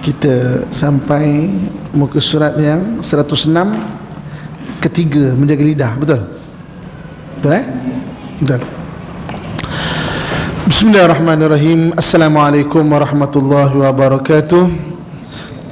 Kita sampai muka surat yang 106, ketiga, menjaga lidah. Betul? Betul Betul. Bismillahirrahmanirrahim. Assalamualaikum warahmatullahi wabarakatuh.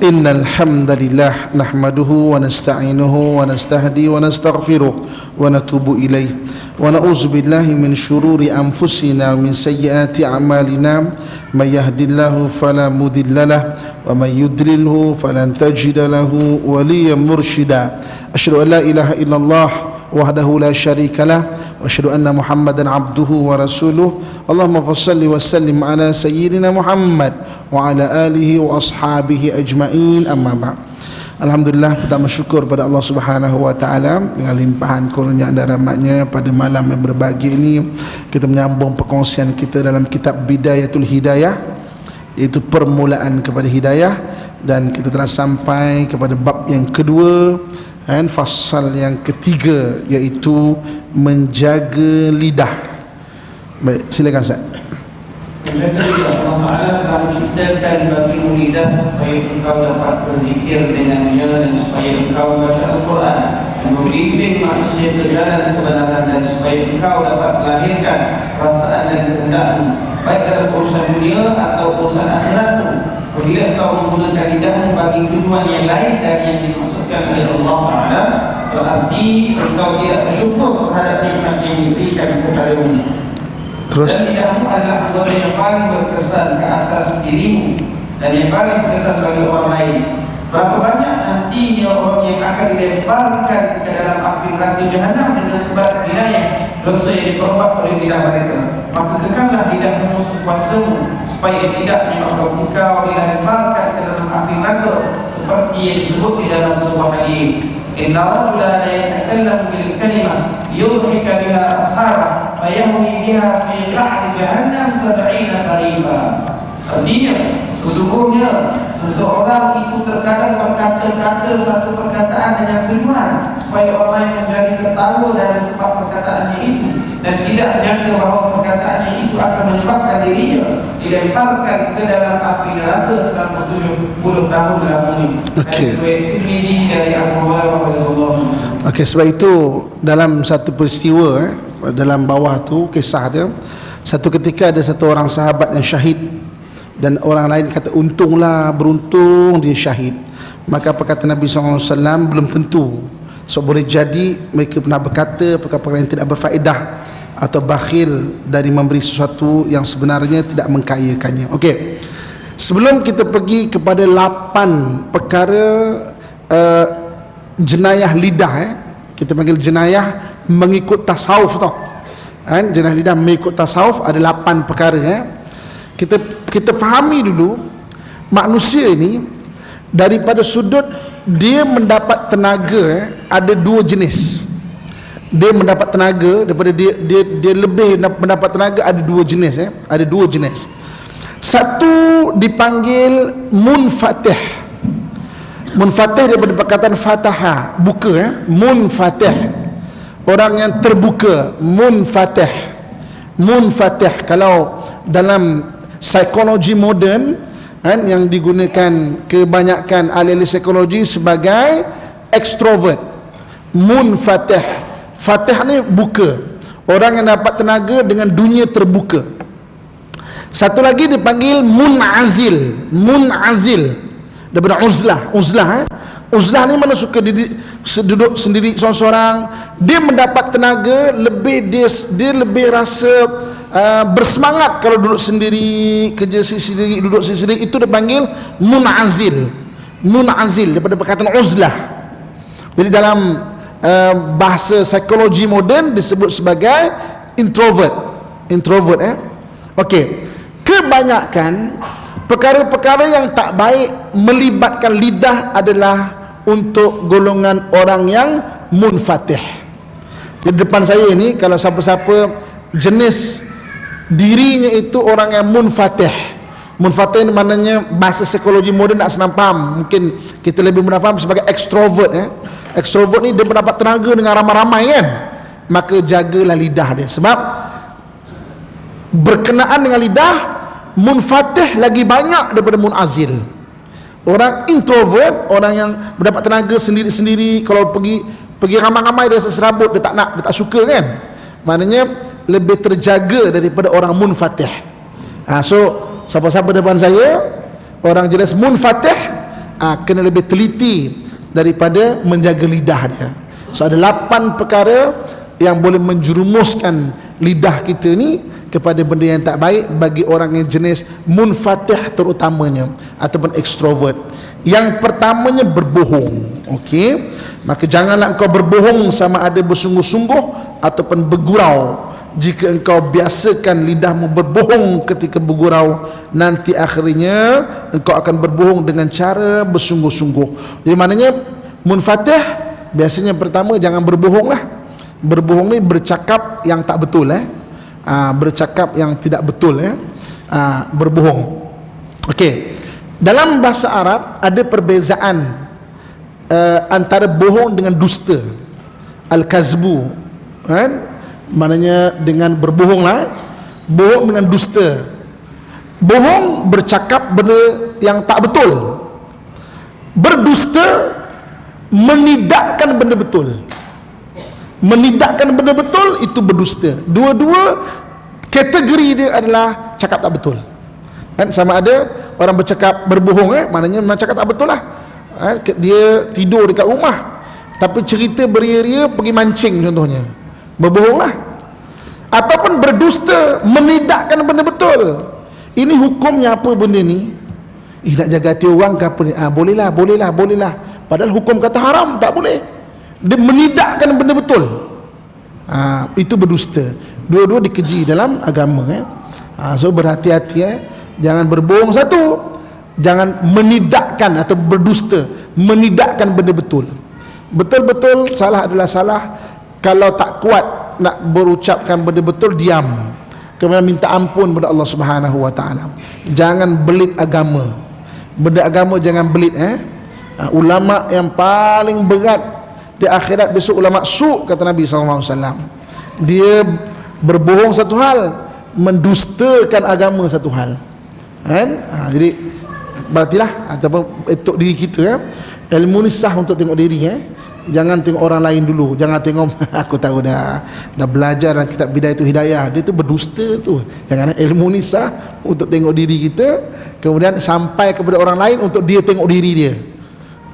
Innal hamdalillah nahmaduhu wa nasta'inuhu wa nastahdi wa nastaghfiruh wa natubu ilaih wa na'udzu billahi min syururi anfusina wa min sayyiati a'malina may yahdihillahu fala mudhillalah wa may yudlilhu falan tajida lahu waliyyan mursyida. Asyhadu an la ilaha illallah wahdahu la syarikalah wa asyhadu anna Muhammadan abduhu wa rasuluh. Allahumma fassalli wa sallim ala sayyidina Muhammad wa ala alihi wa ashabihi ajma'in, amma ba'd. Alhamdulillah, pertama syukur pada Allah Subhanahu wa taala dengan limpahan kurnia dan rahmatnya pada malam yang berbahagia ini kita menyambung perkongsian kita dalam kitab Bidayatul Hidayah, iaitu permulaan kepada hidayah, dan kita telah sampai kepada bab yang kedua dan fasal yang ketiga, iaitu menjaga lidah. Baik, silakan Ustaz. Menjaga lidah, Allah Ta'ala telah menciptakan bagimu lidah supaya engkau dapat berzikir dengannya dan supaya engkau baca Al-Quran dan membimbing manusia ke jalan kebenaran, dan supaya engkau dapat melahirkan perasaan dan kehendakmu baik dalam urusan dunia atau urusan akhiratmu. Apabila engkau menggunakan lidahmu bagi tujuan yang lain dari yang dimaksudkan oleh Allah Ta'ala, berarti engkau tidak bersyukur terhadap nikmat yang diberikan kepadamu. Terus, dan lidahmu adalah anggota yang paling berkesan ke atas dirimu dan yang paling berkesan bagi orang lain. Berapa banyak nantinya orang yang akan dilemparkan ke dalam api neraka Jahannam dengan sebab wilayah dosa yang diperbuat oleh lidah mereka. Maka kekallah lidahmu sekuasamu supaya tidak menyebabkan engkau dilemparkan ke dalam api neraka, seperti yang disebut di dalam sebuah hadis. Inna rajula la yatakallamu bil kalimah yudhika biha ashabah fayahwi biha fi qa'ri jahannam 70 kharifa. Artinya, sesungguhnya seseorang itu terkadang berkata-kata satu perkataan dengan tujuan supaya orang lain menjadi tertawa dari sebab perkataannya itu, dan tidak menyangka bahawa perkataannya itu akan menyebabkan dirinya dilemparkan ke dalam api neraka selama 70 tahun lamanya. Ini dari Abu Hurairah. Okey, sebab itu dalam satu peristiwa dalam bawah tu kisah dia, satu ketika ada satu orang sahabat yang syahid, dan orang lain kata untunglah, beruntung dia syahid. Maka apa kata Nabi SAW? Belum tentu. Sebab boleh jadi mereka pernah berkata perkara-perkara yang tidak berfaedah atau bakhil dari memberi sesuatu yang sebenarnya tidak mengkayakannya. Okey, sebelum kita pergi kepada 8 perkara jenayah lidah, kita panggil jenayah mengikut tasawuf tau. Jenayah lidah mengikut tasawuf ada 8 perkara. Kita fahami dulu manusia ini daripada sudut dia mendapat tenaga, ada 2 jenis. Dia mendapat tenaga daripada dia lebih mendapat tenaga, ada 2 jenis. Ada 2 jenis. Satu dipanggil munfatih. Munfatih daripada perkataan fataha, buka. Munfatih, orang yang terbuka. Munfatih. Munfatih kalau dalam psikologi moden yang digunakan kebanyakan ahli psikologi sebagai ekstrovert. Munfatih, fatih ni buka, orang yang dapat tenaga dengan dunia terbuka. Satu lagi dipanggil munazil. Munazil daripada uzlah. Uzlah ni mana suka duduk sendiri seorang-seorang. Dia mendapat tenaga lebih, dia lebih rasa bersemangat kalau duduk sendiri, kerja sendiri, duduk sendiri. Itu dipanggil munazil. Munazil daripada perkataan uzlah. Jadi dalam bahasa psikologi moden disebut sebagai introvert. Introvert. Okey, kebanyakan perkara-perkara yang tak baik melibatkan lidah adalah untuk golongan orang yang munfatih. Di depan saya ni, kalau siapa-siapa jenis dirinya itu orang yang munfatih. Munfatih maknanya bahasa psikologi moden tak senang faham. Mungkin kita lebih mudah faham sebagai ekstrovert. Ekstrovert ni dia mendapat tenaga dengan ramai-ramai kan. Maka jagalah lidah dia. Sebab berkenaan dengan lidah, munfatih lagi banyak daripada munazil. Orang introvert, orang yang mendapat tenaga sendiri-sendiri, kalau pergi ramai-ramai dia serabut, dia tak suka kan. Maknanya lebih terjaga daripada orang munfatih. So siapa-siapa depan saya orang jenis munfatih, kena lebih teliti daripada menjaga lidah dia. So ada 8 perkara yang boleh menjerumuskan lidah kita ni kepada benda yang tak baik bagi orang yang jenis munfatih terutamanya ataupun ekstrovert. Yang pertamanya berbohong. Okey, maka janganlah engkau berbohong sama ada bersungguh-sungguh ataupun bergurau. Jika engkau biasakan lidahmu berbohong ketika bergurau, nanti akhirnya engkau akan berbohong dengan cara bersungguh-sungguh. Jadi maknanya munfatih biasanya pertama jangan berbohong lah. Berbohong ni bercakap yang tak betul, bercakap yang tidak betul, berbohong. Okey, dalam bahasa Arab ada perbezaan antara bohong dengan dusta. Al-kazbu, kan? Maknanya dengan berbohong lah, bohong dengan dusta. Bohong bercakap benda yang tak betul. Berdusta menidakkan benda betul. Menidakkan benda betul itu berdusta. Dua-dua kategori dia adalah cakap tak betul. Kan, sama ada orang bercakap berbohong, maknanya memang cakap tak betul lah. Dia tidur dekat rumah tapi cerita beria-ria pergi mancing contohnya, berbohong lah. Ataupun berdusta menidakkan benda betul. Ini hukumnya apa benda ni? Nak jaga hati orang ke apa ni? Bolehlah. Padahal hukum kata haram, tak boleh. Dia menidakkan benda betul. Itu berdusta. Dua-dua dikeji dalam agama. So berhati-hati, jangan berbohong satu, jangan menidakkan atau berdusta, menidakkan benda betul. Betul-betul salah adalah salah. Kalau tak kuat nak berucapkan benda betul, diam, kemudian minta ampun kepada Allah Subhanahu wa taala. Jangan belit agama. Benda agama jangan belit. Ulama yang paling berat di akhirat besok ulama su', kata Nabi SAW. Dia berbohong satu hal, mendustakan agama satu hal. Jadi berartilah ataupun untuk diri kita, ilmu ni sah untuk tengok diri. Jangan tengok orang lain dulu. Jangan tengok aku tahu dah belajar dalam kitab Bidayah tu Hidayah, dia tu berdusta tu. Jangan, ilmu ni sah untuk tengok diri kita, kemudian sampai kepada orang lain untuk dia tengok diri dia.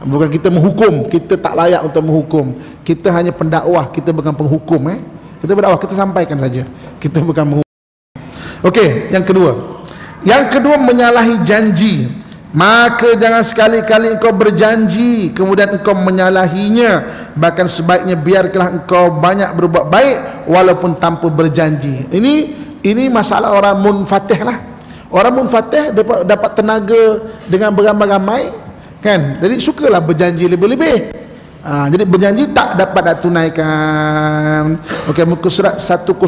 Bukan kita menghukum, kita tak layak untuk menghukum. Kita hanya pendakwah, kita bukan penghukum. Kita berdakwah, kita sampaikan saja, kita bukan menghukum. Okey, yang kedua menyalahi janji. Maka jangan sekali-kali engkau berjanji kemudian engkau menyalahinya. Bahkan sebaiknya biarkanlah engkau banyak berbuat baik walaupun tanpa berjanji. Ini masalah orang munfatih lah. Orang munfatih dapat tenaga dengan beramai-ramai, kan? Jadi sukalah berjanji lebih-lebih. Jadi berjanji tak dapat nak tunaikan. Okey, muka surat 109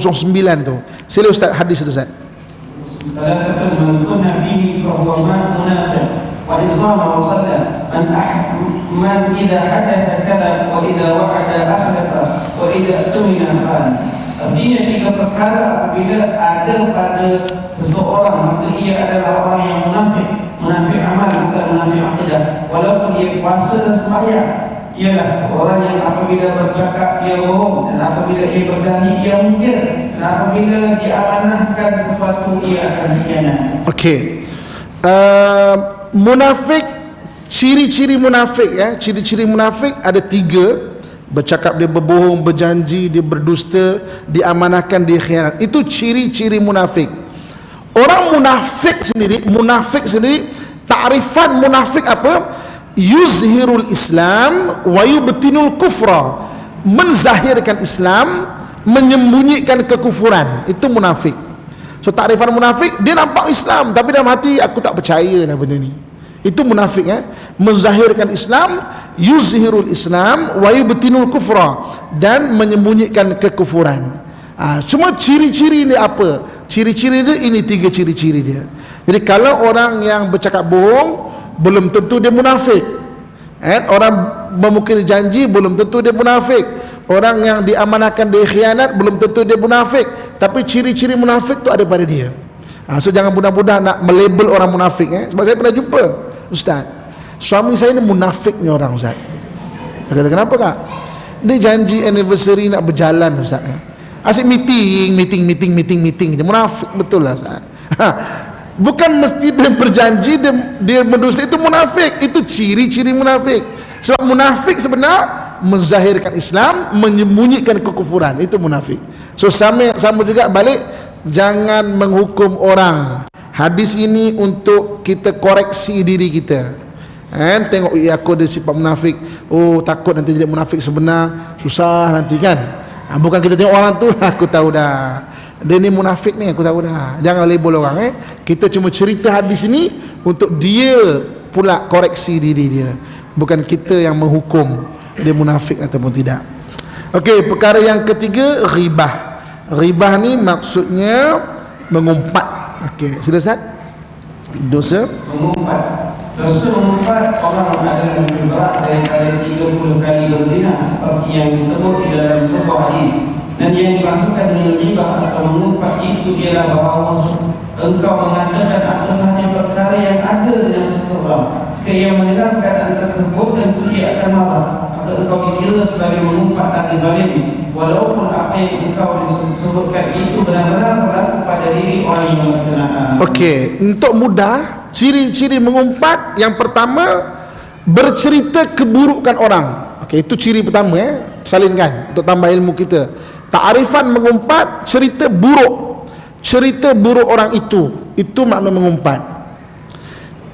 tu. Sila Ustaz, hadis tu Ustaz. ثلاثة من كن فيه فهو منافق والإصرار وصلى من إذا حدث كذب وإذا وعد أخلف وإذا اؤتمن خان. Artinya 3 perkara apabila ada pada seseorang maka ia adalah orang yang munafik amal, bukan munafik akidah. Walaupun ia puasa dan sembahyang, ialah orang yang apabila bercakap ia bohong, dan apabila ia berjanji ia mungkir, dan apabila diamanahkan sesuatu ia akan dikhianat. Okey, munafik, ciri-ciri munafik, ciri-ciri munafik ada 3. Bercakap dia berbohong, berjanji dia berdusta, diamanahkan dia khianat. Itu ciri-ciri munafik. Orang munafik sendiri, ta'rifan munafik apa? Yuzhirul Islam wa yubtinul kufra. Menzahirkan Islam, menyembunyikan kekufuran. Itu munafik. So takrifan munafik, dia nampak Islam tapi dalam hati aku tak percaya dah benda ni. Itu munafik. Menzahirkan Islam, yuzhirul Islam wa yubtinul kufra, dan menyembunyikan kekufuran. Cuma ciri-ciri ni apa? Ciri-ciri dia ini 3 ciri-ciri dia. Jadi kalau orang yang bercakap bohong, belum tentu dia munafik. Orang memukir janji, belum tentu dia munafik. Orang yang diamanahkan dia khianat, belum tentu dia munafik. Tapi ciri-ciri munafik tu ada pada dia. So jangan mudah-mudah nak melabel orang munafik. Sebab saya pernah jumpa Ustaz, suami saya ni munafiknya orang Ustaz. Dia kata, kenapa kak? Dia janji anniversary nak berjalan Ustaz. Asyik meeting je. Munafik betul lah Ustaz. Bukan mesti dia berjanji dia mendusta, itu munafik. Itu ciri-ciri munafik. Sebab munafik sebenar menzahirkan Islam, menyembunyikan kekufuran. Itu munafik. So sama juga balik, jangan menghukum orang. Hadis ini untuk kita koreksi diri kita. Tengok aku ada sifat munafik, oh takut nanti jadi munafik sebenar, susah nanti kan. Bukan kita tengok orang tu, aku tahu dah dia ni munafik ni, aku tahu dah. Jangan label orang. Kita cuma cerita hadis ini untuk dia pula koreksi diri dia, bukan kita yang menghukum dia munafik ataupun tidak. Okey, perkara yang ketiga, ghibah. Ghibah ni maksudnya mengumpat. Okey, sila Ustaz. Dosa mengumpat. Dosa mengumpat orang adalah lebih berat daripada 30 kali berzina, seperti yang disebut di dalam sebuah hadis. Dan yang dimaksudkan dengan ghibah atau mengumpat itu ialah bahawa engkau mengatakan apa sahaja perkara yang ada dengan seseorang, jika ia mendengar perkataan tersebut tentu dia akan marah, maka engkau dikira sebagai mengumpat dan zalim, walaupun apa yang engkau disebutkan itu benar-benar berlaku pada diri orang yang berkenaan. Okey, untuk mudah, ciri-ciri mengumpat yang pertama, bercerita keburukan orang. Okey, itu ciri pertama salinkan untuk tambah ilmu kita. Ta'rifan mengumpat, cerita buruk orang itu makna mengumpat.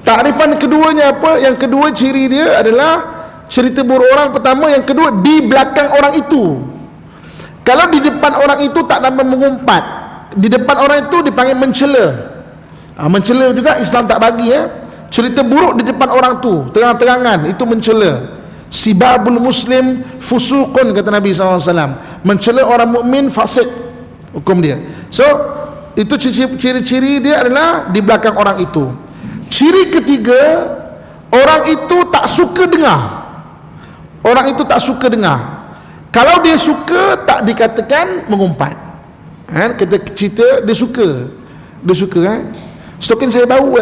Ta'rifan keduanya apa? Yang kedua ciri dia adalah cerita buruk orang pertama, yang kedua di belakang orang itu. Kalau di depan orang itu tak nama mengumpat, di depan orang itu dipanggil mencela. Mencela juga Islam tak bagi cerita buruk di depan orang tu terang-terangan, itu mencela. Sibabul muslim fusuqun, kata Nabi SAW. Mencela orang mukmin fasik hukum dia. So itu ciri-ciri dia adalah di belakang orang itu. Ciri ketiga, orang itu tak suka dengar. Orang itu tak suka dengar. Kalau dia suka, tak dikatakan mengumpat. Kita cerita dia suka stokin saya bau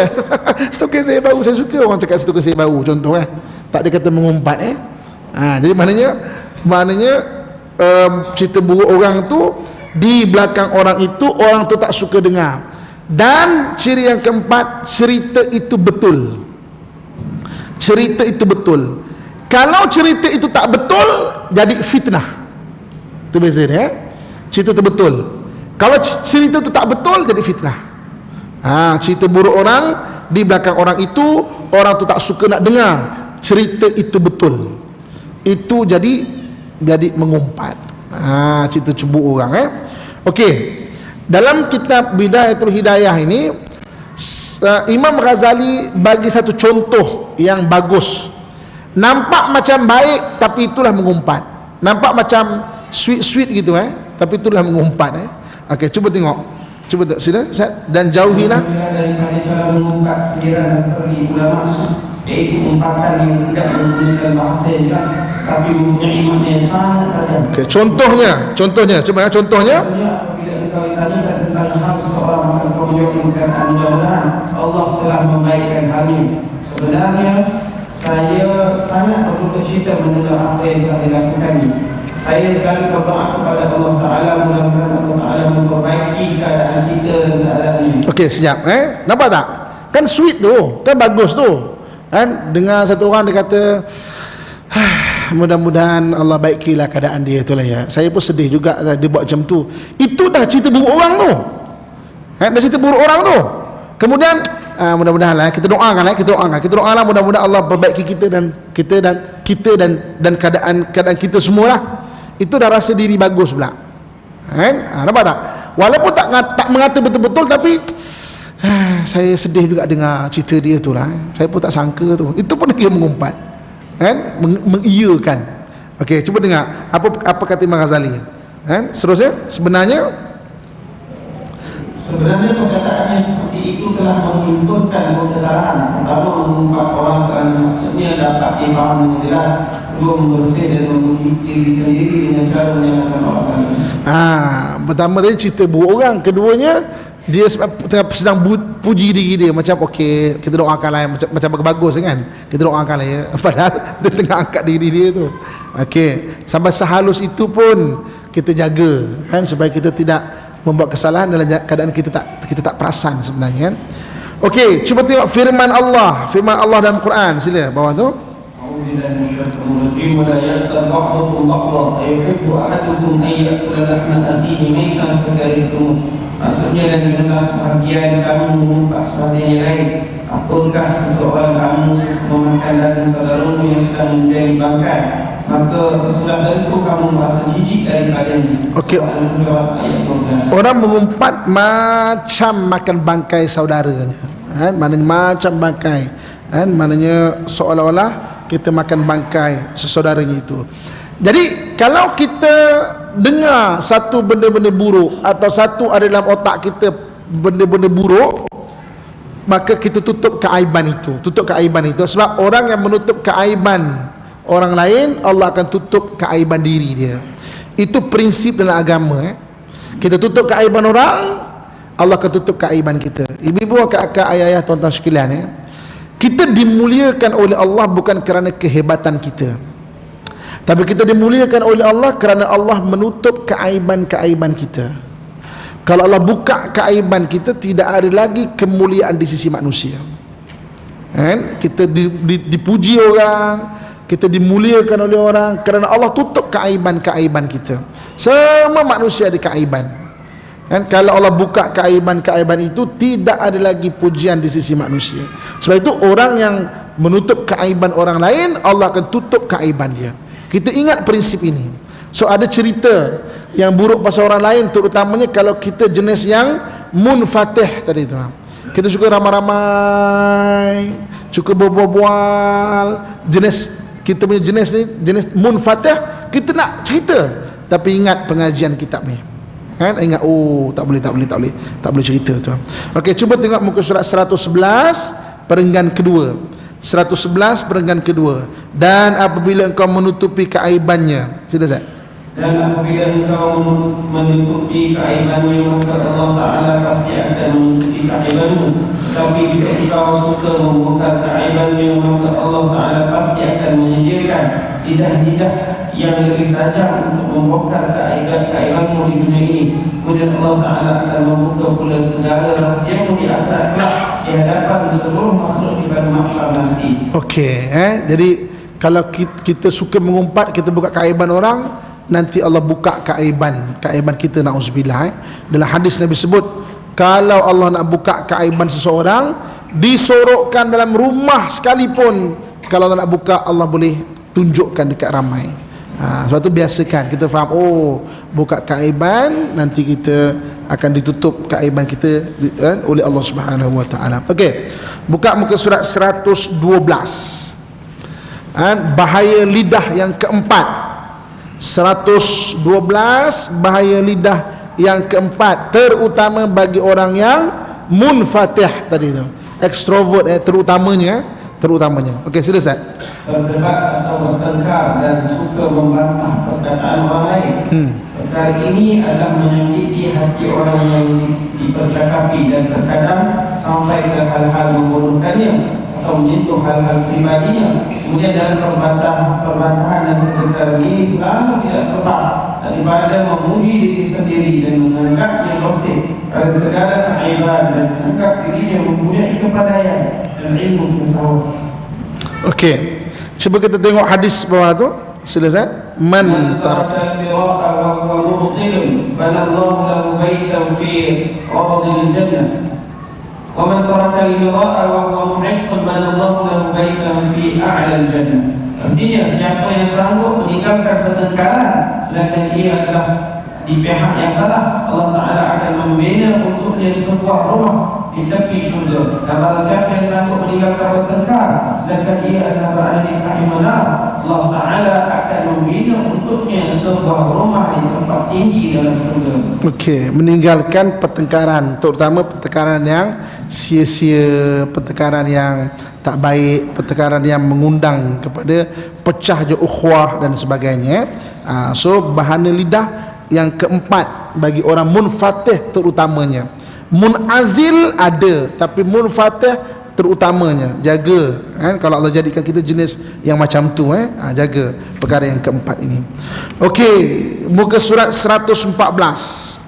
stokin saya bau, saya suka orang cakap stokin saya bau, contoh tak dia kata mengumpat. Jadi maknanya cerita buruk orang tu di belakang orang itu, orang tu tak suka dengar. Dan ciri yang keempat, cerita itu betul. Kalau cerita itu tak betul, jadi fitnah. Itu beza dia. Cerita itu betul. Kalau cerita itu tak betul, jadi fitnah. Cerita buruk orang di belakang orang itu, orang tu tak suka nak dengar. Cerita itu betul, itu jadi mengumpat. Cerita cemburu orang. Okey, dalam kitab Bidayatul Hidayah ini, Imam Ghazali bagi satu contoh yang bagus. Nampak macam baik, tapi itulah mengumpat. Nampak macam sweet gitu tapi itulah mengumpat. Okey, cuba tengok. Cuba tak sila dan jauhilah daripada cara mengumpat sekiranya seperti ulama yaitu umpatan yang tidak menggunakan bahasa yang jelas tapi mempunyai makna yang sangat tajam. Okey, contohnya cuba contohnya apabila engkau ditanyakan tentang hal seseorang maka engkau menjawab perkataan mudah-mudahan Allah telah membaikkan halnya. Sebenarnya saya sangat berduka cita mendengar apa yang telah dilakukan. Saya sekali berdoa kepada Allah Ta'ala, mudah-mudahan Allah Ta'ala memperbaiki keadaan kita dan keadaannya. Okey, sekejap nampak tak? Kan sweet tu, kan bagus tu. Dengar satu orang dia kata mudah-mudahan Allah baikilah keadaan dia, itulah ya. Saya pun sedih juga dia buat macam tu. Itu dah cerita buruk orang tu. Dah cerita buruk orang tu. Kemudian mudah-mudahan kita doakan kita doalah mudah-mudahan Allah perbaiki kita dan keadaan kita semualah. Itu dah rasa diri bagus pula. Nampak tak? Walaupun tak mengata betul-betul, tapi saya sedih juga dengar cerita dia tu lah. Saya pun tak sangka tu. Itu pun dia mengumpat, mengiyakan. Okey, cuba dengar apa kata Imam Ghazali. Seterusnya, sebenarnya perkataan yang seperti itu telah menunjukkan kesalahan. Pertama, mengumpat orang kerana maksudnya dapat difahami dengan jelas. Kedua, membersih dan memuji diri sendiri dengan cara menyalahkan orang lain. Pertama tadi cerita buruk orang, keduanya dia tengah sedang puji diri dia, macam okey, kita doakan lah, macam bagus kan, kita doakan lah ya, padahal dia tengah angkat diri dia tu. Okey, sampai sehalus itu pun kita jaga kan, supaya kita tidak membuat kesalahan dalam keadaan kita tak perasan sebenarnya kan. Okey, cuba tengok firman Allah dalam Quran, sila bawah tu. Maksudnya dan dengar sebahagian kamu mengumpat sebahagian yang lain. Apakah seseorang kamu memakan daging saudaramu yang sedang menjadi bangkai, maka sudah tentu kamu merasa jijik daripadanya. Okey, orang mengumpat macam makan bangkai saudaranya kan? Maknanya macam bangkai kan? Maknanya seolah-olah kita makan bangkai sesaudaranya itu. Jadi kalau kita dengar satu benda-benda buruk, atau satu ada dalam otak kita benda-benda buruk, maka kita tutup keaiban itu. Sebab orang yang menutup keaiban orang lain, Allah akan tutup keaiban diri dia. Itu prinsip dalam agama. Kita tutup keaiban orang, Allah akan tutup keaiban kita. Ibu-ibu, kakak, ayah-ayah, tuan-tuan sekalian, kita dimuliakan oleh Allah bukan kerana kehebatan kita, tapi kita dimuliakan oleh Allah kerana Allah menutup keaiban-keaiban kita. Kalau Allah buka keaiban kita, tidak ada lagi kemuliaan di sisi manusia kan? Kita dipuji orang, kita dimuliakan oleh orang kerana Allah tutup keaiban-keaiban kita. Semua manusia ada keaiban kan? Kalau Allah buka keaiban-keaiban itu, tidak ada lagi pujian di sisi manusia. Sebab itu orang yang menutup keaiban orang lain, Allah akan tutup keaiban dia. Kita ingat prinsip ini. So ada cerita yang buruk pasal orang lain, terutamanya kalau kita jenis yang munfatih tadi tu. Kita suka ramai-ramai, suka berbual-bual, kita punya jenis ni, jenis munfatih. Kita nak cerita, tapi ingat pengajian kitab ni kan? Ingat, oh tak boleh cerita tu. Okey, cuba tengok muka surat 111 perenggan kedua. 111 perenggan kedua. Dan apabila engkau menutupi keaibannya, sila Zat. Dan apabila engkau menutupi keaibannya, maka Allah Ta'ala pasti akan menutupi keaibanmu. Tapi bila engkau suka membongkar keaibannya, maka Allah Ta'ala pasti akan menyediakan lidah-lidah yang lebih tajam untuk membongkar keaibanmu di dunia ini. Kemudian Allah Ta'ala akan membuka pula segala rahsiamu di akhirat kelak, di hadapan seluruh makhluk di pada mahsyar nanti. Okey, jadi kalau kita suka mengumpat, kita buka keaiban orang, nanti Allah buka keaiban kita, na'udzubillah. Dalam hadis Nabi sebut, kalau Allah nak buka keaiban seseorang, disorokkan dalam rumah sekalipun, kalau Allah nak buka, Allah boleh tunjukkan dekat ramai. Sebab tu biasakan kita faham, oh buka keaiban, nanti kita akan ditutup keaiban kita oleh Allah Subhanahu wa taala. Okey, buka muka surat 112. Bahaya lidah yang keempat. 112, bahaya lidah yang keempat, terutama bagi orang yang munfatih tadi tu, ekstrovert, terutamanya. Okey, sila Ustaz. Berdebat atau bertengkar dan suka membantah perkataan orang lain. Perkara ini adalah menyakiti hati orang yang dipercakapi dan terkadang sampai ke hal-hal membodohkannya atau menyentuh hal-hal pribadinya. Kemudian dalam perbantahan dan pertengkaran ini selalu tidak terlepas daripada memuji diri sendiri dan mengangkatnya gosip pada segala keaiban dan menganggap dirinya mempunyai kepandaian dan ilmu pengetahuan. Okey, cuba kita tengok hadis bawah tu. Sila Zat. Man taraka al-mira'a wa huwa mubtilun banallahu lahu baytan fi ardil jannah wa man taraka al-mira'a wa huwa muhiqqun banallahu lahu baytan fi a'la al-jannah. Artinya, siapa yang sanggup meninggalkan pertengkaran, sedangkan ia adalah di pihak yang salah, Allah Ta'ala akan membina untuknya sebuah rumah di tepi syurga. Dan barang siapa yang sanggup meninggalkan bertengkar, sedangkan ia adalah berada di pihak yang benar, Allah Ta'ala akan membina untuknya sebuah rumah di tempat tinggi dalam syurga. Okey, meninggalkan pertengkaran, terutama pertengkaran yang sia-sia, pertengkaran yang tak baik, pertengkaran yang mengundang kepada pecah je ukhuwah dan sebagainya. So bahana lidah yang keempat bagi orang munfatih terutamanya. Munazil ada, tapi munfatih terutamanya. Jaga kan, kalau Allah jadikan kita jenis yang macam tu jaga perkara yang keempat ini. Okey, muka surat 114.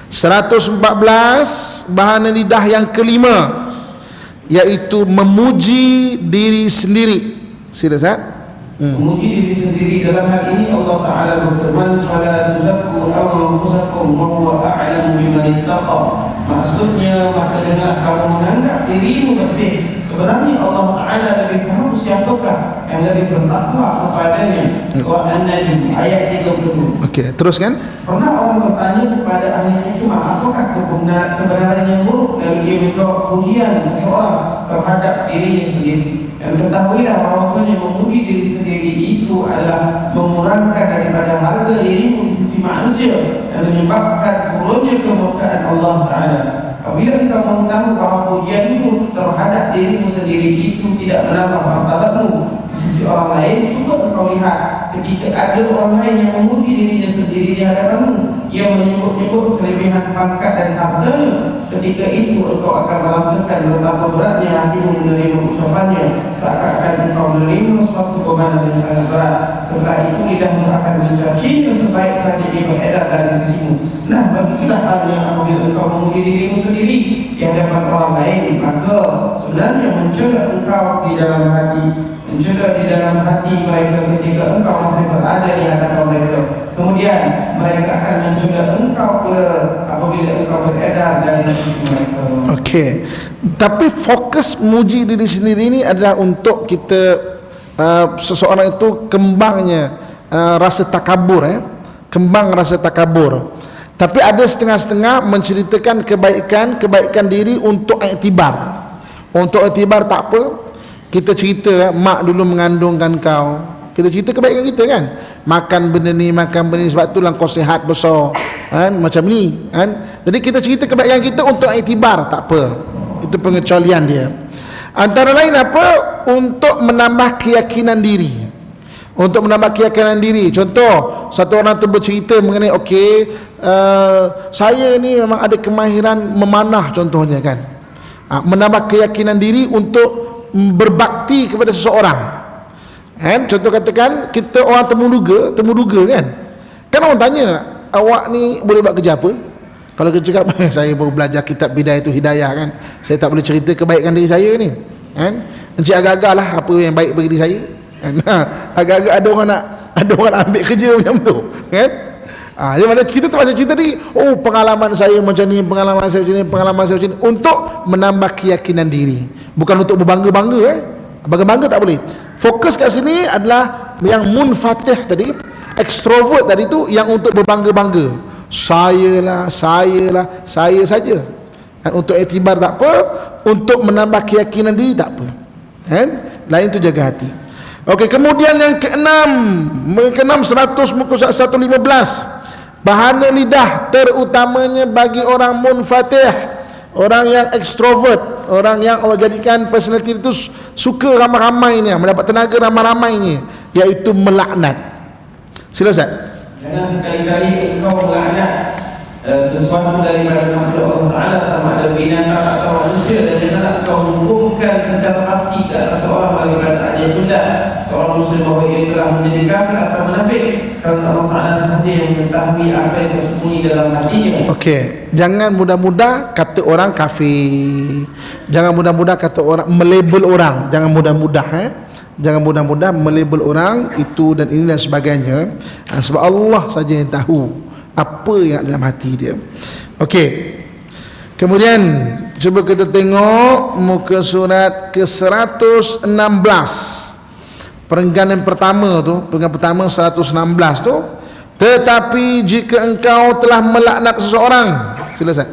114 bahana lidah yang kelima, iaitu memuji diri sendiri. Sila Ustaz. Memuji diri sendiri dalam hal ini Allah Ta'ala berfirman, "Fala tuzakku anfusakum wa huwa a'lamu biman ittaqa." Maksudnya, maka jangan kamu menganggap dirimu bersih. Sebenarnya Allah Ta'ala lebih tahu siapakah yang lebih bertakwa kepadanya. Surah An-Najm ayat 30. Okey, teruskan. Pernah orang bertanya kepada ahli hikmah, apakah kebenaran yang buruk dari dia menjawab pujian seseorang terhadap dirinya sendiri. Dan ketahuilah bahawasanya memuji diri sendiri itu adalah mengurangkan daripada harga dirimu di sisi manusia dan menyebabkan turunnya kemurkaan Allah Ta'ala. Apabila engkau mengetahui bahawa pujianmu terhadap dirimu sendiri itu tidak menambah martabatmu di sisi orang lain, cuba engkau lihat ketika ada orang lain yang memuji dirinya sendiri di hadapanmu, ia menyebut-nyebut kelebihan pangkat dan hartanya. Ketika itu engkau akan merasakan betapa beratnya hatimu menerima ucapannya, seakan-akan engkau menerima suatu beban yang sangat berat. Setelah itu lidahmu akan mencacinya sebaik saja dia beredar dari sisimu. Nah, begitulah halnya apabila engkau memuji dirimu sendiri di hadapan orang lain, maka sebenarnya mencegah engkau di dalam hati, mencegah di dalam hati mereka ketika engkau masih berada di hadapan mereka. Kemudian mereka akan mencegah engkau pula apabila engkau beredar dari sisi mereka. Okey, tapi fokus muji diri sendiri ini adalah untuk kita seseorang itu kembangnya rasa takabur, kembang rasa takabur. Tapi ada setengah-setengah menceritakan kebaikan diri untuk iktibar. Untuk iktibar tak apa. Kita cerita mak dulu mengandungkan kau, kita cerita kebaikan kita kan, makan benda ni sebab itulah kau sihat besar kan, macam ni kan. Jadi kita cerita kebaikan kita untuk iktibar, tak apa, itu pengecualian dia. Antara lain apa? Untuk menambah keyakinan diri. Untuk menambah keyakinan diri. Contoh, satu orang tu bercerita mengenai saya ni memang ada kemahiran memanah contohnya kan. Menambah keyakinan diri untuk berbakti kepada seseorang kan. Contoh katakan kita orang temuduga kan. Kan orang tanya, awak ni boleh buat kerja apa? Kalau kita cakap saya baru belajar kitab Bidayatul Hidayah kan, saya tak boleh cerita kebaikan diri saya ni kan. Encik agak-agak lah apa yang baik bagi diri saya kan. Agak-agak ada orang nak ambil kerja macam tu kan. Yang mana kita terpaksa cerita ni, pengalaman saya macam ni, pengalaman saya macam ni, untuk menambah keyakinan diri, bukan untuk berbangga-bangga. Bangga-bangga tak boleh. Fokus kat sini adalah yang munfatih tadi, ekstrovert tadi tu, yang untuk berbangga-bangga. Saya saja. Dan untuk iktibar tak apa, untuk menambah keyakinan diri tak apa kan. Lain tu jaga hati. Okey, kemudian yang keenam, muka 115, bahana lidah terutamanya bagi orang munfatih, orang yang ekstrovert, orang yang Allah jadikan personality itu suka ramai-ramainya, mendapat tenaga ramai-ramainya, iaitu melaknat. Sila Ustaz. Jangan sekali-kali engkau melaknat sesuatu daripada makhluk Allah Ta'ala, sama ada binatang atau manusia, dan janganlah engkau menghukumkan secara pasti ke atas seorang daripada adiyatullah, seorang muslim, bahawa ia telah menjadi kafir atau munafik, kerana Allah Ta'ala sahaja yang mengetahui apa yang tersembunyi dalam hatinya. Okey, jangan mudah-mudah kata orang kafir, jangan mudah-mudah kata orang, melabel orang, jangan mudah-mudah jangan mudah-mudah melabel orang itu dan ini dan sebagainya, sebab Allah saja yang tahu apa yang dalam hati dia. Okey, kemudian cuba kita tengok muka surat ke 116, perenggan yang pertama tu, perenggan pertama 116 tu. Tetapi jika engkau telah melaknat seseorang, sila Ustaz.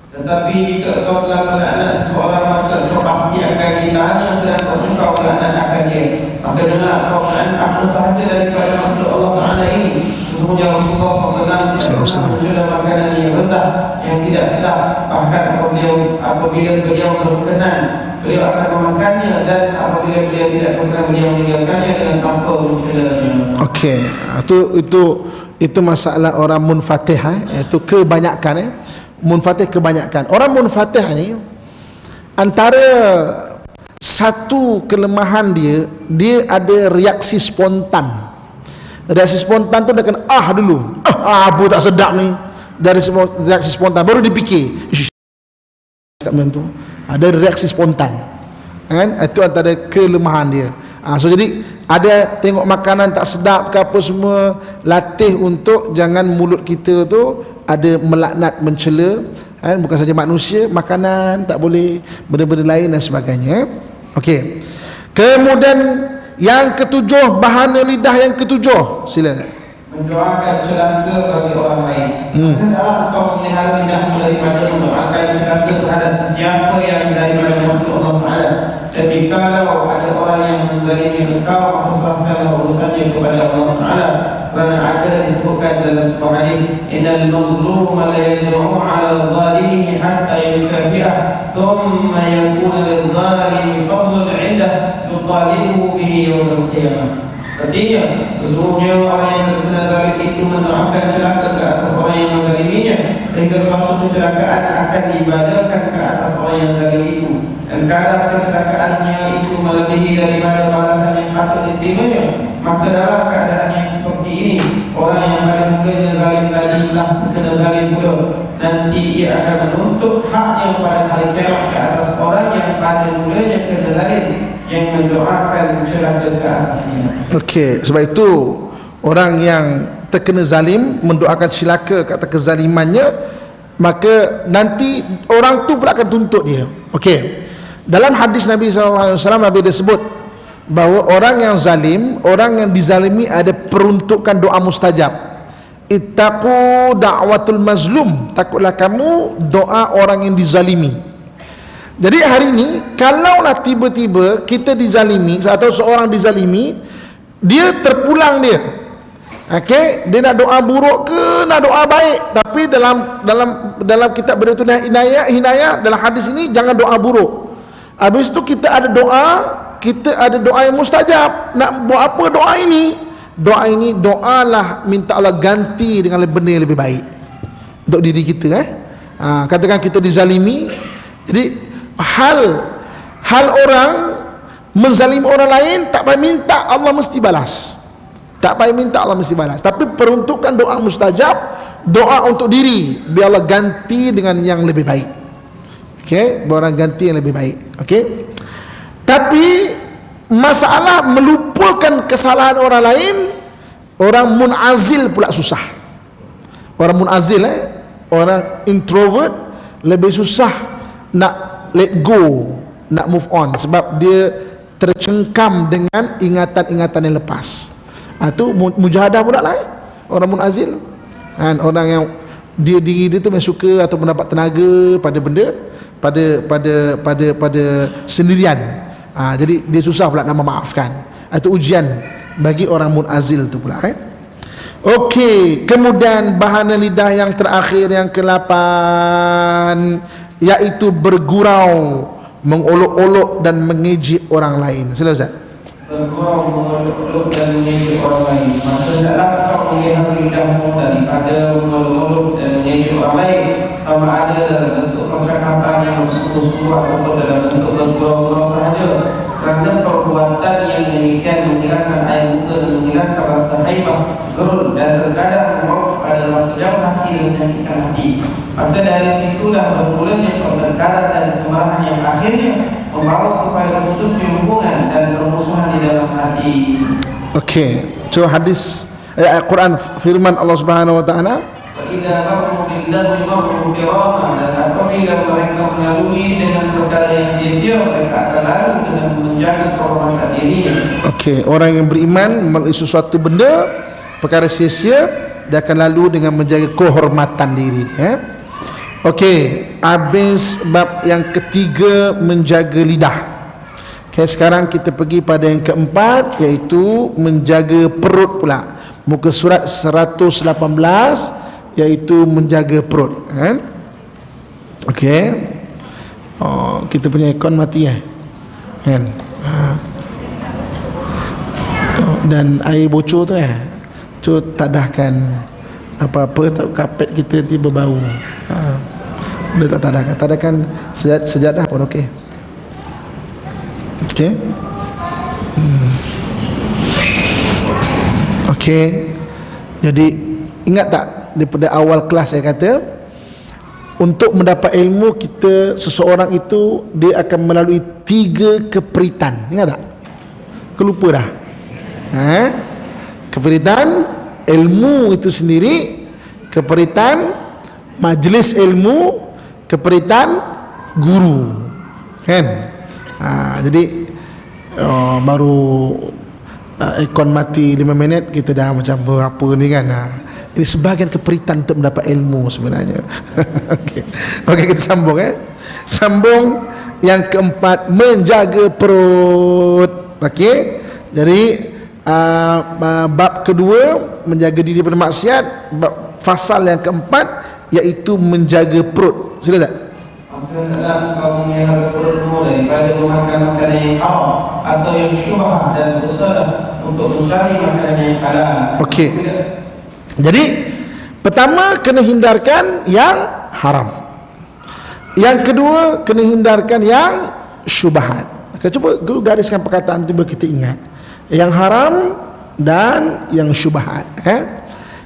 Tetapi jika engkau telah melaknat seseorang, maka engkau pasti akan ditanya dan engkau melaknat akan dia. Maka janganlah engkau melaknat apa sahaja daripada makhluk Allah Ta'ala ini. Sesungguhnya Rasulullah SAW menjual makanan yang rendah, yang tidak sedap. Bahkan apabila beliau berkenan, beliau akan memakannya, dan apabila beliau tidak berkenan, beliau meninggalkannya dengan tanpa mencela-nya. Okey, itu masalah orang munfatih, itu kebanyakan munfatih kebanyakan. Orang munfatih ni antara satu kelemahan dia, dia ada reaksi spontan. Reaksi spontan tu dia kena dulu. Apa tak sedap ni. Dari reaksi spontan baru dipikir. Kat macam tu. Ada reaksi spontan. Kan? Itu antara kelemahan dia. So jadi ada tengok makanan tak sedap ke apa semua, latih untuk jangan mulut kita tu ada melaknat, mencela, kan? Bukan saja manusia, makanan tak boleh, benda-benda lain dan sebagainya. Okey. Kemudian yang ketujuh, bahana lidah yang ketujuh, silakan. Mendoakan celaka bagi orang lain. Hendaklah engkau memelihara lidahmu daripada mendoakan celaka terhadap sesiapa yang daripada makhluk Allah Ta'ala. Dan jikalau ada orang yang menzalimi engkau, maka serahkanlah urusannya kepada Allah Ta'ala. Kerana ada disebutkan dalam sebuah hadis, innal mazluma la yad'u 'ala zalimihi hatta yukafi'ah, thumma yakuna lidh-dhalimi fadlun 'indah yutalibuhu bihi yawm al-qiyamah. Artinya, sesungguhnya orang yang terkena zalim itu mendoakan celaka ke atas orang yang menzaliminya, sehingga suatu kecelakaan akan diibadakan ke atas orang yang zalim itu, dan kadar kecelakaannya itu melebihi daripada balasan yang patut diterimanya. Maka dalam keadaan yang seperti ini, orang yang pada mulanya zalim tadi telah terkena zalim pula, nanti ia akan menuntut haknya pada hari kiamat ke atas orang yang pada mulanya kena zalim, yang mendoakan celaka ke atasnya. Okey, sebab itu orang yang terkena zalim mendoakan celaka ke atas kezalimannya, maka nanti orang tu pula akan tuntut dia. Okey. Dalam hadis Nabi sallallahu alaihi wasallam, Nabi dia sebut bahawa orang yang zalim, orang yang dizalimi ada peruntukan doa mustajab. Ittaqu da'watul mazlum, takutlah kamu doa orang yang dizalimi. Jadi hari ini kalaulah tiba-tiba kita dizalimi atau seorang dizalimi, dia terpulang dia. Okey, dia nak doa buruk ke nak doa baik, tapi dalam kitab beritu hinayah dalam hadis ini jangan doa buruk. Habis itu kita ada doa yang mustajab. Nak buat apa doa ini? Doa ini doalah minta Allah ganti dengan benda yang lebih baik untuk diri kita. Katakan kita dizalimi, jadi hal orang menzalimi orang lain, tak payah minta, Allah mesti balas. Tak payah minta, Allah mesti balas. Tapi peruntukan doa mustajab, doa untuk diri, biar Allah ganti dengan yang lebih baik. Okey, orang ganti yang lebih baik. Okey. Tapi masalah melupakan kesalahan orang lain, orang munazil pula susah. Orang munazil, orang introvert lebih susah nak let go, nak move on, sebab dia tercengkam dengan ingatan-ingatan yang lepas. Itu mujahadah pula lah, orang munazil, kan? Orang yang diri dia tu memang suka atau mendapat tenaga pada benda, pada sendirian. Jadi dia susah pula nak memaafkan. Itu ujian bagi orang munazil tu pula. Okey, kemudian bahana lidah yang terakhir, yang ke-8, iaitu bergurau, mengolok-olok dan mengejek orang lain. Sila Ustaz. Bergurau, mengolok-olok dan mengejek orang lain. Maka hendaklah kau melihara lidahmu daripada mengolok-olok dan mengejek orang lain, sama ada dalam bentuk percakapan yang bersungguh-sungguh atau dalam bentuk bergurau-gurau sahaja. Kerana perbuatan yang demikian menghilangkan air muka dan menghilangkan rasa haibah, gerun, dan terkadang membawa pada rasa jauh hati dan menyakitkan hati. Maka dari situlah bermulanya pertengkaran dan kemarahan yang akhirnya membawa kepada putusnya hubungan dan permusuhan di dalam hati. Okey, so hadis Al-Quran, firman Allah Subhanahu wa taala, "Idza marru billahi marru kirama", dan apabila mereka melalui dengan perkara yang sia-sia, mereka akan lalu dengan menjaga kehormatan dirinya. Okey, orang yang beriman melalui sesuatu benda, perkara sia-sia, dia akan lalu dengan menjaga kehormatan diri. Okey, habis bab yang ketiga, menjaga lidah. Okey, sekarang kita pergi pada yang keempat, iaitu menjaga perut pula. Muka surat 118, iaitu menjaga perut. Okey. Kita punya aircon mati kan? Dan air bocor tu tu tadahkan apa-apa, tak, kapet kita nanti berbau. Dia tak tadakan. Tadakan sejadah pun okey. Okey. Okey. Jadi ingat tak daripada awal kelas saya kata, untuk mendapat ilmu kita, seseorang itu dia akan melalui 3 keperitan. Ingat tak? Kelupa dah. Keperitan ilmu itu sendiri, keperitan majlis ilmu, keperitan guru, kan? Jadi baru ikon mati 5 minit kita dah macam apa ni kan. Ini sebahagian keperitan untuk mendapat ilmu sebenarnya. Okey, kita sambung Sambung yang keempat, menjaga perut. Okey. Jadi bab kedua, menjaga diri daripada maksiat. Bab fasal yang keempat iaitu menjaga perut. Sila tak? Hendaklah kau memelihara perutmu daripada memakan makanan yang haram atau yang syubhat, dan berusaha untuk mencari makanan yang halal. Okey. Jadi pertama, kena hindarkan yang haram. Yang kedua, kena hindarkan yang syubhat. Cuba gariskan perkataan itu, kita ingat yang haram dan yang syubhat.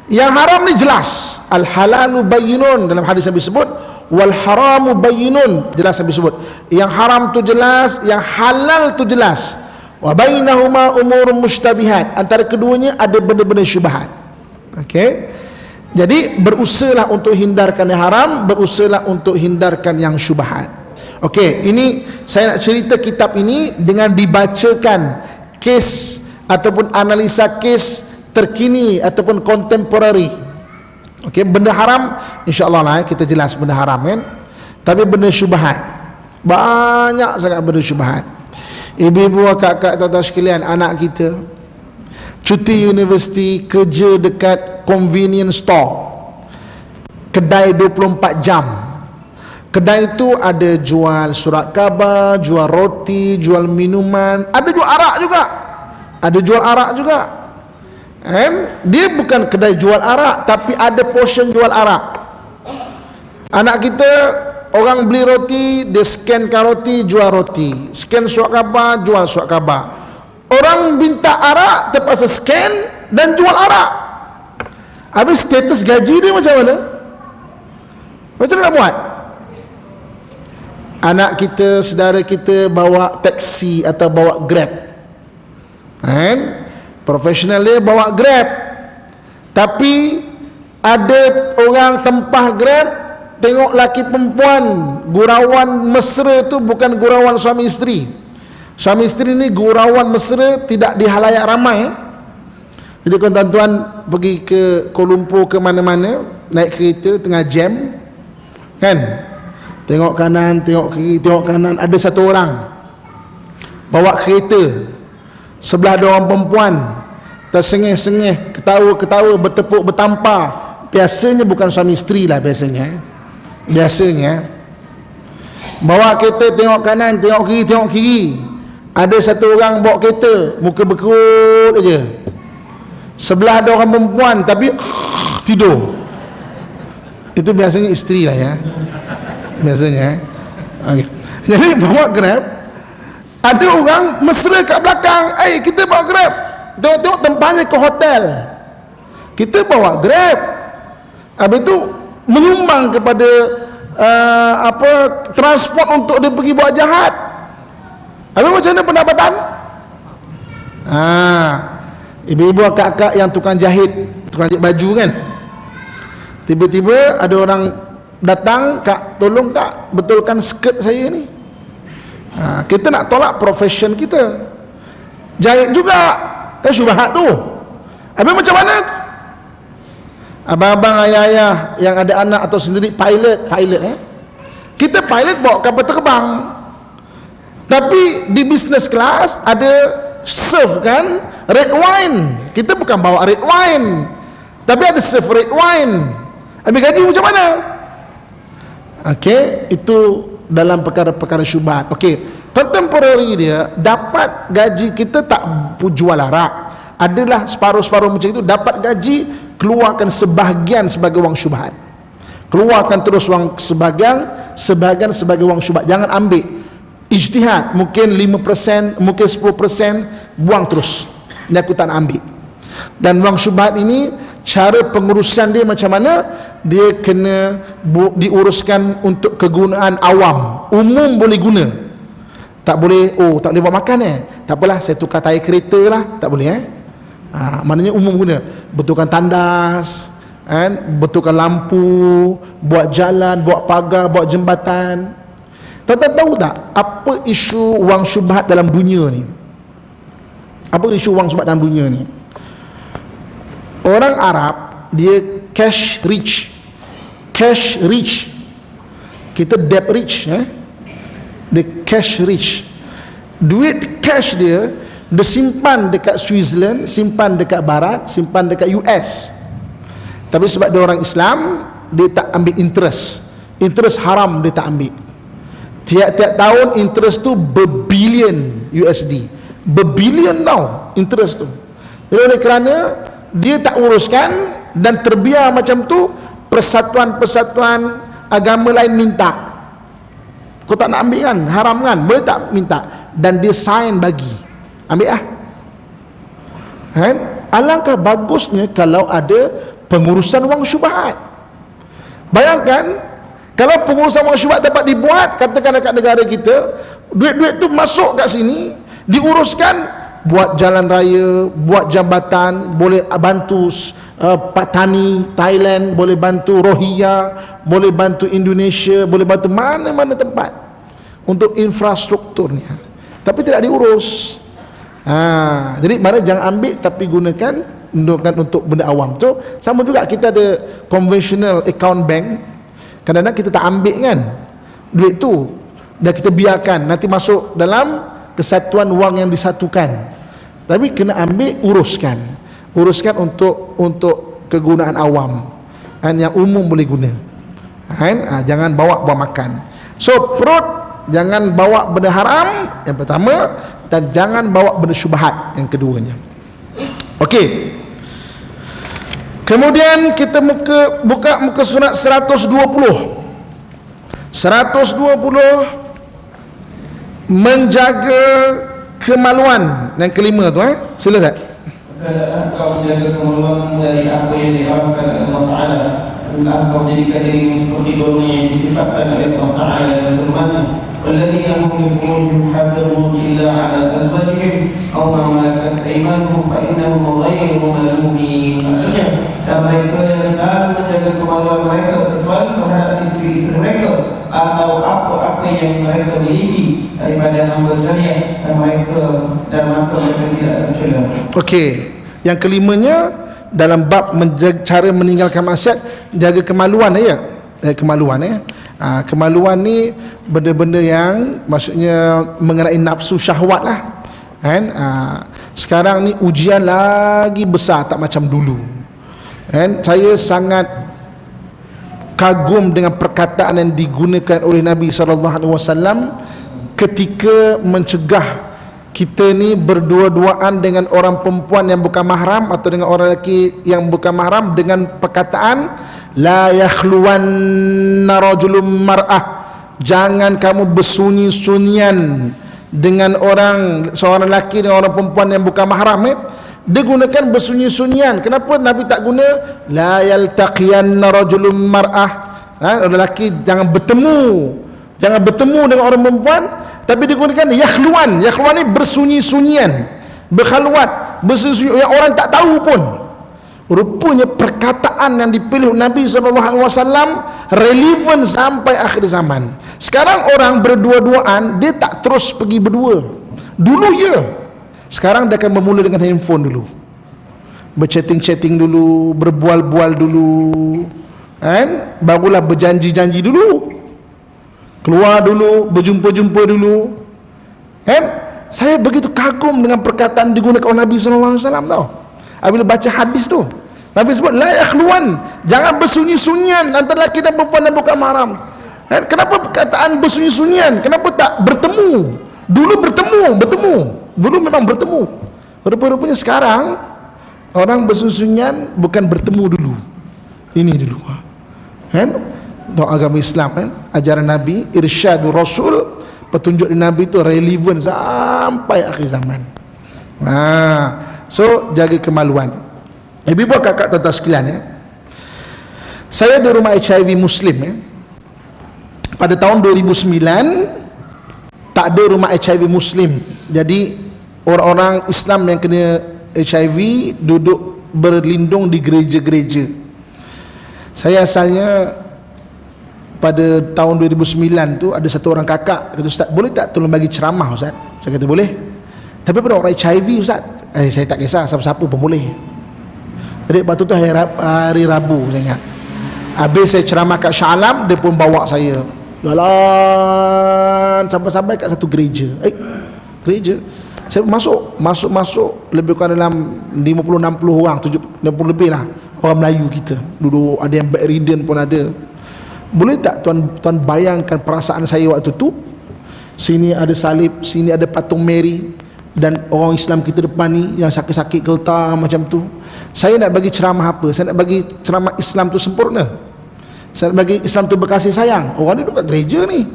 Yang haram ni jelas, al halalu bayyinun, dalam hadis Nabi sebut, wal haramu bayyinun, jelas Nabi sebut. Yang haram tu jelas, yang halal tu jelas. Wa bainahuma umurun mushtabihat, antara keduanya ada benda-benda syubhat. Okey. Jadi berusahalah untuk hindarkan yang haram, berusahalah untuk hindarkan yang syubhat. Okey, ini saya nak cerita kitab ini dengan dibacakan kes ataupun analisa kes terkini ataupun contemporary. Okey, benda haram insya-Allah lah kita jelas benda haram kan. Tapi benda syubhat, banyak sangat benda syubhat. Ibu-ibu, kakak, tuan-tuan sekalian, anak kita cuti universiti, kerja dekat convenience store, kedai 24 jam. Kedai itu ada jual surat khabar, jual roti, jual minuman, ada jual arak juga. Ada jual arak juga. Dia bukan kedai jual arak, tapi ada portion jual arak. Anak kita, orang beli roti, dia scankan roti, jual roti. Scan surat khabar, jual surat khabar. Orang minta arak, terpaksa scan dan jual arak. Habis status gaji dia macam mana? Macam mana nak buat? Anak kita, saudara kita bawa taksi atau bawa Grab, profesional dia bawa Grab, tapi ada orang tempah Grab, tengok laki perempuan, gurauan mesra tu bukan gurauan suami isteri. Suami isteri ni gurauan mesra, tidak di halayak ramai. Jadi kalau tuan-tuan pergi ke Kuala Lumpur, ke mana-mana, naik kereta tengah jam kan, tengok kanan, tengok kiri, tengok kanan, ada satu orang bawa kereta, sebelah ada orang perempuan tersengih-sengih, ketawa-ketawa, bertepuk bertampar. Biasanya bukan suami isteri lah, biasanya bawa kereta, tengok kanan, tengok kiri. Ada satu orang bawa kereta, muka berkerut aja, sebelah ada orang perempuan tapi tidur. Itu biasanya isteri lah ya, biasanya. Okay. Jadi bawa Grab, ada orang mesra kat belakang, kita bawa Grab, tengok-tengok tempatnya ke hotel, kita bawa Grab. Habis itu menyumbang kepada transport untuk dia pergi buat jahat. Habis macam mana pendapatan? Ibu-ibu, kakak yang tukang jahit baju kan, tiba-tiba ada orang datang, kak, tolong kak betulkan skirt saya ni. Kita nak tolak profession kita, jahit juga kan, syubhat tu. Habis macam mana? Abang-abang, ayah-ayah yang ada anak atau sendiri pilot kita pilot bawa kapal terbang, tapi di business class ada serve kan red wine. Kita bukan bawa red wine, tapi ada serve red wine. Habis gaji macam mana? Okey, itu dalam perkara-perkara syubhat. Okey, contemporary dia dapat gaji, kita tak jual arak, adalah separuh-separuh macam itu, dapat gaji, keluarkan sebahagian sebagai wang syubhat. Keluarkan terus wang sebahagian sebagai wang syubhat. Jangan ambil ijtihad, mungkin 5%, mungkin 10%, buang terus. Ini aku tak nak ambil. Dan wang syubhat ini, cara pengurusan dia macam mana? Dia kena diuruskan untuk kegunaan awam, umum boleh guna. Tak boleh, tak boleh buat makan tak apalah, saya tukar tayar kereta lah, tak boleh maknanya umum guna. Betulkan tandas, betulkan lampu, buat jalan, buat pagar, buat jembatan. Tuan-tuan tahu tak apa isu wang syubhat dalam dunia ni? Apa isu wang syubhat dalam dunia ni? Orang Arab dia cash rich. Kita debt rich, dia cash rich. Duit cash dia simpan dekat Switzerland, simpan dekat Barat, simpan dekat US. Tapi sebab dia orang Islam, dia tak ambil interest haram, dia tak ambil. Tiap-tiap tahun interest tu berbilion USD, berbilion tau interest tu. Jadi oleh kerana dia tak uruskan dan terbiar macam tu, persatuan-persatuan agama lain minta, kau tak nak ambil kan, haram kan, boleh tak minta, dan dia sign bagi, ambil lah kan? Alangkah bagusnya kalau ada pengurusan wang syubhat. Bayangkan kalau pengurusan wang syubhat dapat dibuat, katakan dekat negara kita, duit-duit tu masuk kat sini, diuruskan, buat jalan raya, buat jambatan, boleh bantu petani Thailand, boleh bantu Rohingya, boleh bantu Indonesia, boleh bantu mana-mana tempat untuk infrastrukturnya, tapi tidak diurus. Jadi mana jangan ambil, tapi gunakan untuk benda awam tu. Sama juga kita ada conventional account bank, kadang-kadang kita tak ambil kan duit tu, dan kita biarkan nanti masuk dalam kesatuan wang yang disatukan. Tapi kena ambil, uruskan untuk kegunaan awam, yang umum boleh guna, jangan bawa buat makan. So perut jangan bawa benda haram yang pertama, dan jangan bawa benda syubhat yang keduanya. Okey, kemudian kita buka muka surat 120. Menjaga kemaluan yang kelima tu, sila tak? Hendaklah engkau menjaga kemaluan dari apa yang diharamkan oleh Allah Ta'ala. Hendaklah engkau menjadikan dirimu seperti dunia yang disifatkan oleh Allah Ta'ala dan firman-Nya, وَالَّذِينَ هُمْ لِفُرُوجِهِمْ حَافِظُونَ إِلَّا عَلَى أَزْوَاجِهِمْ أَوْ مَا مَلَكَتْ أَيْمَانُهُمْ فَإِنَّهُمْ غَيْرُ مَلُومِينَ. Maksudnya, dan mereka yang selalu menjaga kemaluan mereka kecuali terhadap isteri-isteri mereka atau apa-apa yang mereka miliki daripada hamba jariah, dan maka mereka tidak tercela. Okey, yang kelimanya dalam bab cara meninggalkan maksiat, jaga kemaluan kemaluan kemaluan ni benda-benda yang maksudnya mengenai nafsu syahwat lah kan. Sekarang ni ujian lagi besar, tak macam dulu kan. Saya sangat kagum dengan perkataan yang digunakan oleh Nabi SAW ketika mencegah kita ni berdua-duaan dengan orang perempuan yang bukan mahram atau dengan orang lelaki yang bukan mahram, dengan perkataan la yakhluwanna rajulun mar'ah, jangan kamu bersunyi-sunyian dengan seorang lelaki dengan orang perempuan yang bukan mahram. Dia gunakan bersunyi-sunyian. Kenapa Nabi tak guna la yaltaqiyanna rajulun mar'ah, orang lelaki jangan bertemu dengan orang perempuan, tapi digunakan yakhluwan. Yakhluwan ni bersunyi-sunyian, berkhalwat, bersunyi yang orang tak tahu pun. Rupanya perkataan yang dipilih Nabi SAW relevan sampai akhir zaman. Sekarang orang berdua-duaan, dia tak terus pergi berdua. Dulu ya, sekarang dia akan bermula dengan handphone dulu, berchatting-chatting dulu, berbual-bual dulu kan, barulah berjanji-janji dulu, keluar dulu, berjumpa-jumpa dulu kan. Saya begitu kagum dengan perkataan digunakan oleh Nabi SAW tau. Bila baca hadis tu, Nabi sebut la yakhluwan, jangan bersunyi-sunyian antara lelaki dan perempuan yang bukan mahram. Kenapa perkataan bersunyi-sunyian? Kenapa tak bertemu? Dulu bertemu, dulu memang bertemu. Rupa-rupanya sekarang orang bersunyi-sunyian bukan bertemu dulu, ini dulu kan. agama Islam kan, ajaran Nabi, irsyadul Rasul, petunjuk di Nabi itu relevan sampai akhir zaman. So jaga kemaluan. Ibu-ibu, kakak, tuan-tuan sekalian ya. Saya di rumah HIV Muslim ya. Pada tahun 2009 tak ada rumah HIV Muslim. Jadi orang-orang Islam yang kena HIV duduk berlindung di gereja-gereja. Saya asalnya pada tahun 2009 tu ada satu orang kakak kata, Ustaz, boleh tak tolong bagi ceramah Ustaz? Saya kata boleh. Tapi pada orang HIV Ustaz, saya tak kisah, siapa-siapa pun boleh. Jadi waktu tu hari Rabu saya ingat. Habis saya ceramah kat Shah Alam, dia pun bawa saya jalan sampai-sampai kat satu gereja. Gereja. Saya masuk lebih kurang dalam 50-60 orang, 60 lebih lah orang Melayu kita duduk, ada yang bedridden pun ada. Boleh tak tuan bayangkan perasaan saya waktu tu? Sini ada salib, sini ada patung Mary, dan orang Islam kita depan ni yang sakit-sakit keltar macam tu. Saya nak bagi ceramah apa? Saya nak bagi ceramah Islam tu sempurna. Saya nak bagi Islam tu berkasih sayang. Orang ni duduk kat gereja ni,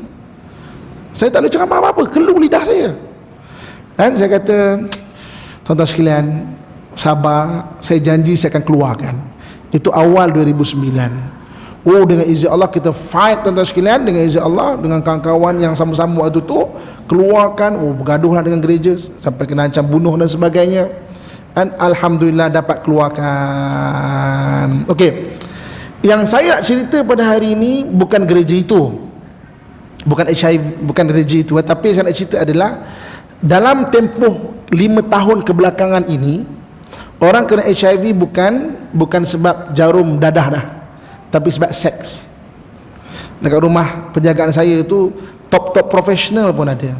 saya tak boleh ceramah apa-apa, keluh lidah saya. Dan saya kata, tuan-tuan sekalian, sabar, saya janji saya akan keluarkan. Itu awal 2009. Dengan izin Allah kita fight, tuan-tuan sekalian, dengan izin Allah, dengan kawan-kawan yang sama-sama waktu tu, keluarkan. Bergaduhlah dengan gereja sampai kena ancam bunuh dan sebagainya. Dan Alhamdulillah dapat keluarkan. Okey, yang saya nak cerita pada hari ini bukan gereja itu, bukan HIV, bukan gereja itu, tapi saya nak cerita adalah dalam tempoh 5 tahun kebelakangan ini, orang kena HIV bukan sebab jarum dadah dah, tapi sebab seks. Dekat rumah penjagaan saya tu top profesional pun ada,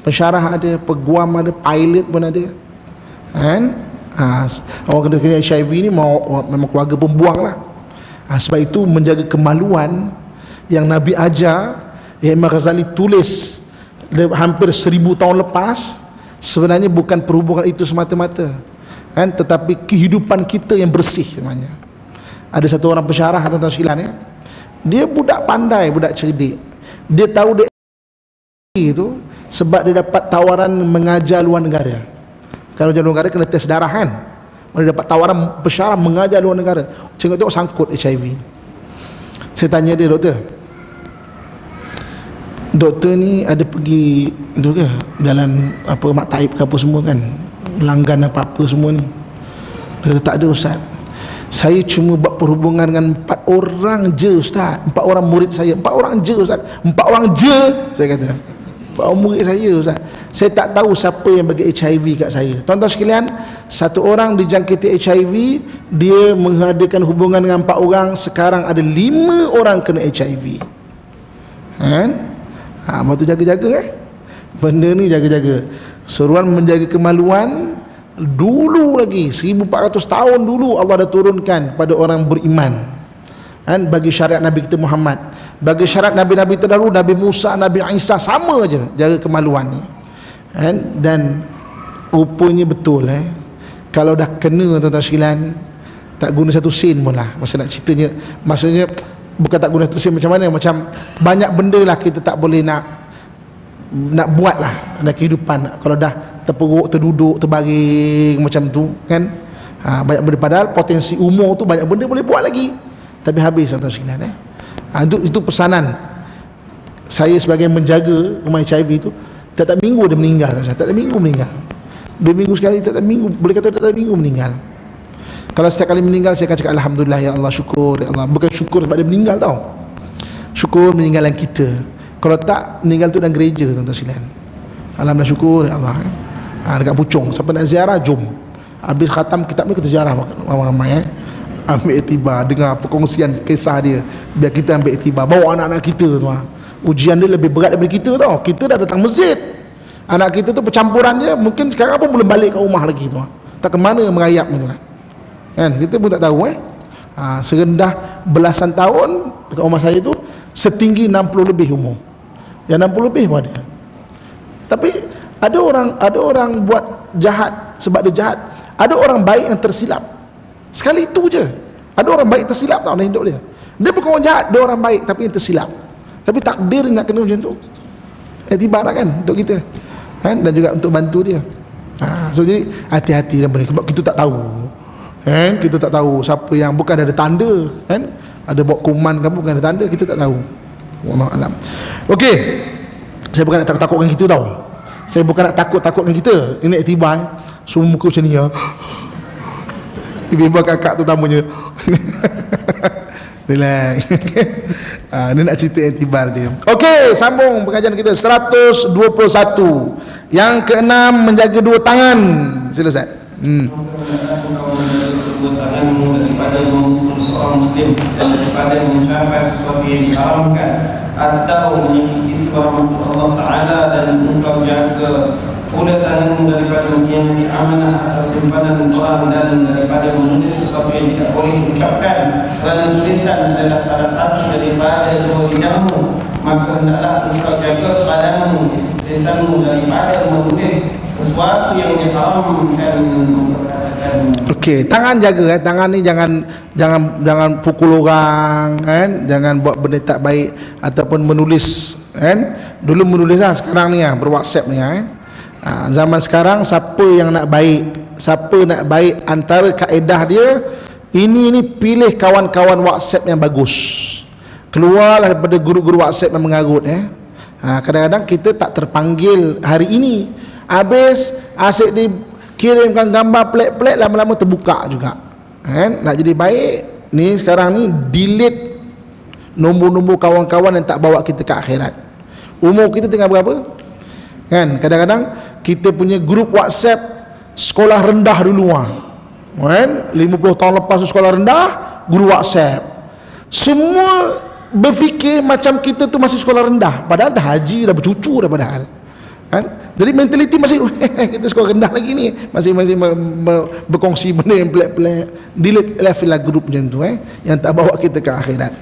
pensyarah ada, peguam ada, pilot pun ada kan. Orang kena HIV ni memang keluarga pembuang lah. Sebab itu menjaga kemaluan yang Nabi ajar, yang Imam Ghazali tulis hampir 1000 tahun lepas, sebenarnya bukan perhubungan itu semata-mata kan, tetapi kehidupan kita yang bersih sebenarnya. Ada satu orang pensyarah, tuan-tuan sekalian ya, dia budak pandai, budak cerdik. Dia tahu dia itu sebab dia dapat tawaran mengajar luar negara. Kalau luar negara kena tes darah kan, dia dapat tawaran pensyarah mengajar luar negara. Tengok sangkut HIV. Saya tanya dia, doktor ni ada pergi tu ke dalam apa mak taib ke apa semua kan, langgan apa-apa semua ni? Dia kata tak ada Ustaz, saya cuma buat perhubungan dengan 4 orang je Ustaz, 4 orang murid saya, 4 orang je Ustaz, 4 orang je, saya kata 4 orang murid saya Ustaz. Saya tak tahu siapa yang bagi HIV kat saya. Tuan-tuan sekalian, satu orang dijangkiti HIV, dia mengadakan hubungan dengan 4 orang, sekarang ada 5 orang kena HIV kan. Waktu jaga-jaga benda ni, jaga-jaga. Seruan menjaga kemaluan dulu lagi 1400 tahun dulu Allah dah turunkan pada orang beriman kan, bagi syariat Nabi kita Muhammad, bagi syariat Nabi-Nabi terdahulu, Nabi Musa, Nabi Isa, sama aja jaga kemaluan ni kan. Dan rupanya betul kalau dah kena, tuan-tuan sekalian, tak guna 1 sen pun lah. Masa nak ceritanya, maksudnya bukan tak guna 1 sen macam mana, macam banyak benda lah kita tak boleh nak buat lah dalam kehidupan. Kalau dah terperuk, terduduk, terbaring macam tu kan, banyak benda, padahal potensi umur tu banyak benda boleh buat lagi, tapi habis, tuan-tuan sekalian itu pesanan saya sebagai menjaga rumah HIV tu. Tiap-tiap minggu dia meninggal, tiap-tiap minggu meninggal, 2 minggu sekali, tiap-tiap minggu, boleh kata tiap-tiap minggu meninggal. Kalau setiap kali meninggal saya akan cakap Alhamdulillah ya Allah, syukur ya Allah. Bukan syukur sebab dia meninggal tau, syukur meninggalan kita. Kalau tak, meninggal tu dalam gereja, tuan-tuan sekalian. Alhamdulillah, syukur ya Allah. Dekat Puchong, siapa nak ziarah, jom. Habis khatam kitab ni kita ziarah ramai-ramai ambil iktibar, dengar perkongsian kisah dia, biar kita ambil iktibar. Bawa anak-anak kita tu, ujian dia lebih berat daripada kita tau. Kita dah datang masjid, anak kita tu percampuran dia, mungkin sekarang pun belum balik ke rumah lagi tu, tak ke mana merayap tu kan, kita pun tak tahu serendah belasan tahun dekat rumah saya tu, setinggi 60 lebih umur, yang 60 lebih pun ada. Tapi ada orang buat jahat sebab dia jahat, ada orang baik yang tersilap. Sekali itu je, ada orang baik tersilap tau dalam hidup dia. Dia bukan orang jahat, dia orang baik tapi yang tersilap. Tapi takdir nak kena macam tu. Iktibar kan untuk kita. Kan, dan juga untuk bantu dia. So jadi hati-hati dan sebab kita tak tahu. Kan, kita tak tahu siapa yang bukan ada tanda, kan? Ada bawa kuman ke bukan ada tanda, kita tak tahu. Wallahu alam. Okey. Saya bukan nak takut-takutkan kita tau. Saya bukan nak takut-takutkan kita. Ini iktibar. Semua muka macam ni ya. Ibu-ibu kakak terutamanya. Relax. Ini nak cerita iktibar dia. Okey, sambung pengajian kita 121. Yang keenam, menjaga dua tangan. Sila Ustaz. Dua tanganmu daripada memukul seorang muslim, daripada mencapai sesuatu yang diharamkan, atau menyakiti seorang Allah Ta'ala, dan engkau jaga pula tanganmu daripada mengkhianati amanah atau simpanan orang, dan daripada menulis sesuatu yang tidak boleh diucapkan, kerana tulisan adalah salah satu daripada dua lidahmu, maka hendaklah engkau jaga badanmu, tulisanmu daripada menulis sesuatu yang diharamkan. Okey, tangan jaga, tangan ni jangan pukul orang, kan? Jangan buat benda tak baik ataupun menulis, kan? Dulu menulis lah, sekarang ni ber-WhatsApp ni kan. Zaman sekarang siapa yang nak baik, siapa nak baik, antara kaedah dia ini pilih kawan-kawan WhatsApp yang bagus. Keluarlah daripada guru-guru WhatsApp yang mengarut. Kadang-kadang kita tak terpanggil hari ini, habis asyik dikirimkan gambar pelik-pelik, lama-lama terbuka juga. Nak jadi baik ni sekarang ni delete nombor-nombor kawan-kawan yang tak bawa kita ke akhirat. Umur kita tinggal berapa? Kan, kadang-kadang kita punya grup WhatsApp sekolah rendah dulu kan, 50 tahun lepas tu sekolah rendah, guru WhatsApp semua berfikir macam kita tu masih sekolah rendah, padahal dah haji, dah bercucu dah padahal, kan? Jadi mentaliti masih kita sekolah rendah lagi ni, masih berkongsi benda yang pelik-pelik. Delete lah grup macam tu yang tak bawa kita ke akhirat.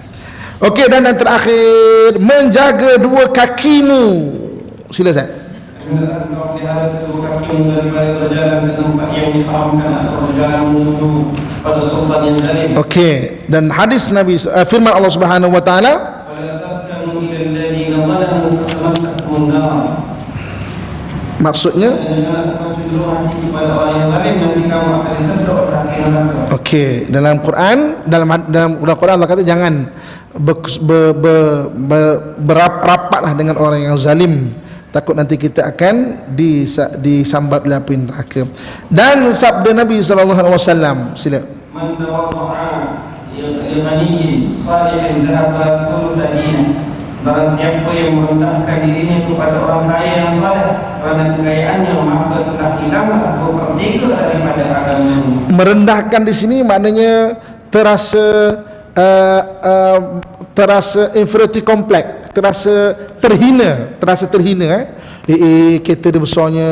Okey, dan yang terakhir, menjaga dua kakimu. Sila Ustaz. Engkau pelihara kedua kakimu daripada berjalan ke tempat yang diharamkan atau berjalan menuju pada sultan yang zalim. Okey, dan hadis Nabi, firman Allah Subhanahu wa taala, maksudnya okey, dalam Quran, dalam Quran Allah kata jangan berapatlah dengan orang yang zalim, takut nanti kita akan disambat oleh api neraka. Dan sabda Nabi sallallahu alaihi wasallam, sila, man tawadda'a lighaniyin salihin dhahaba thuluthadin, barang siapa yang merendahkan dirinya kepada orang kaya yang saleh kerana kekayaannya, maka telah hilang 2/3 daripada agama. Merendahkan di sini maknanya terasa inferiority complex, terasa terhina, kita dia besarnya,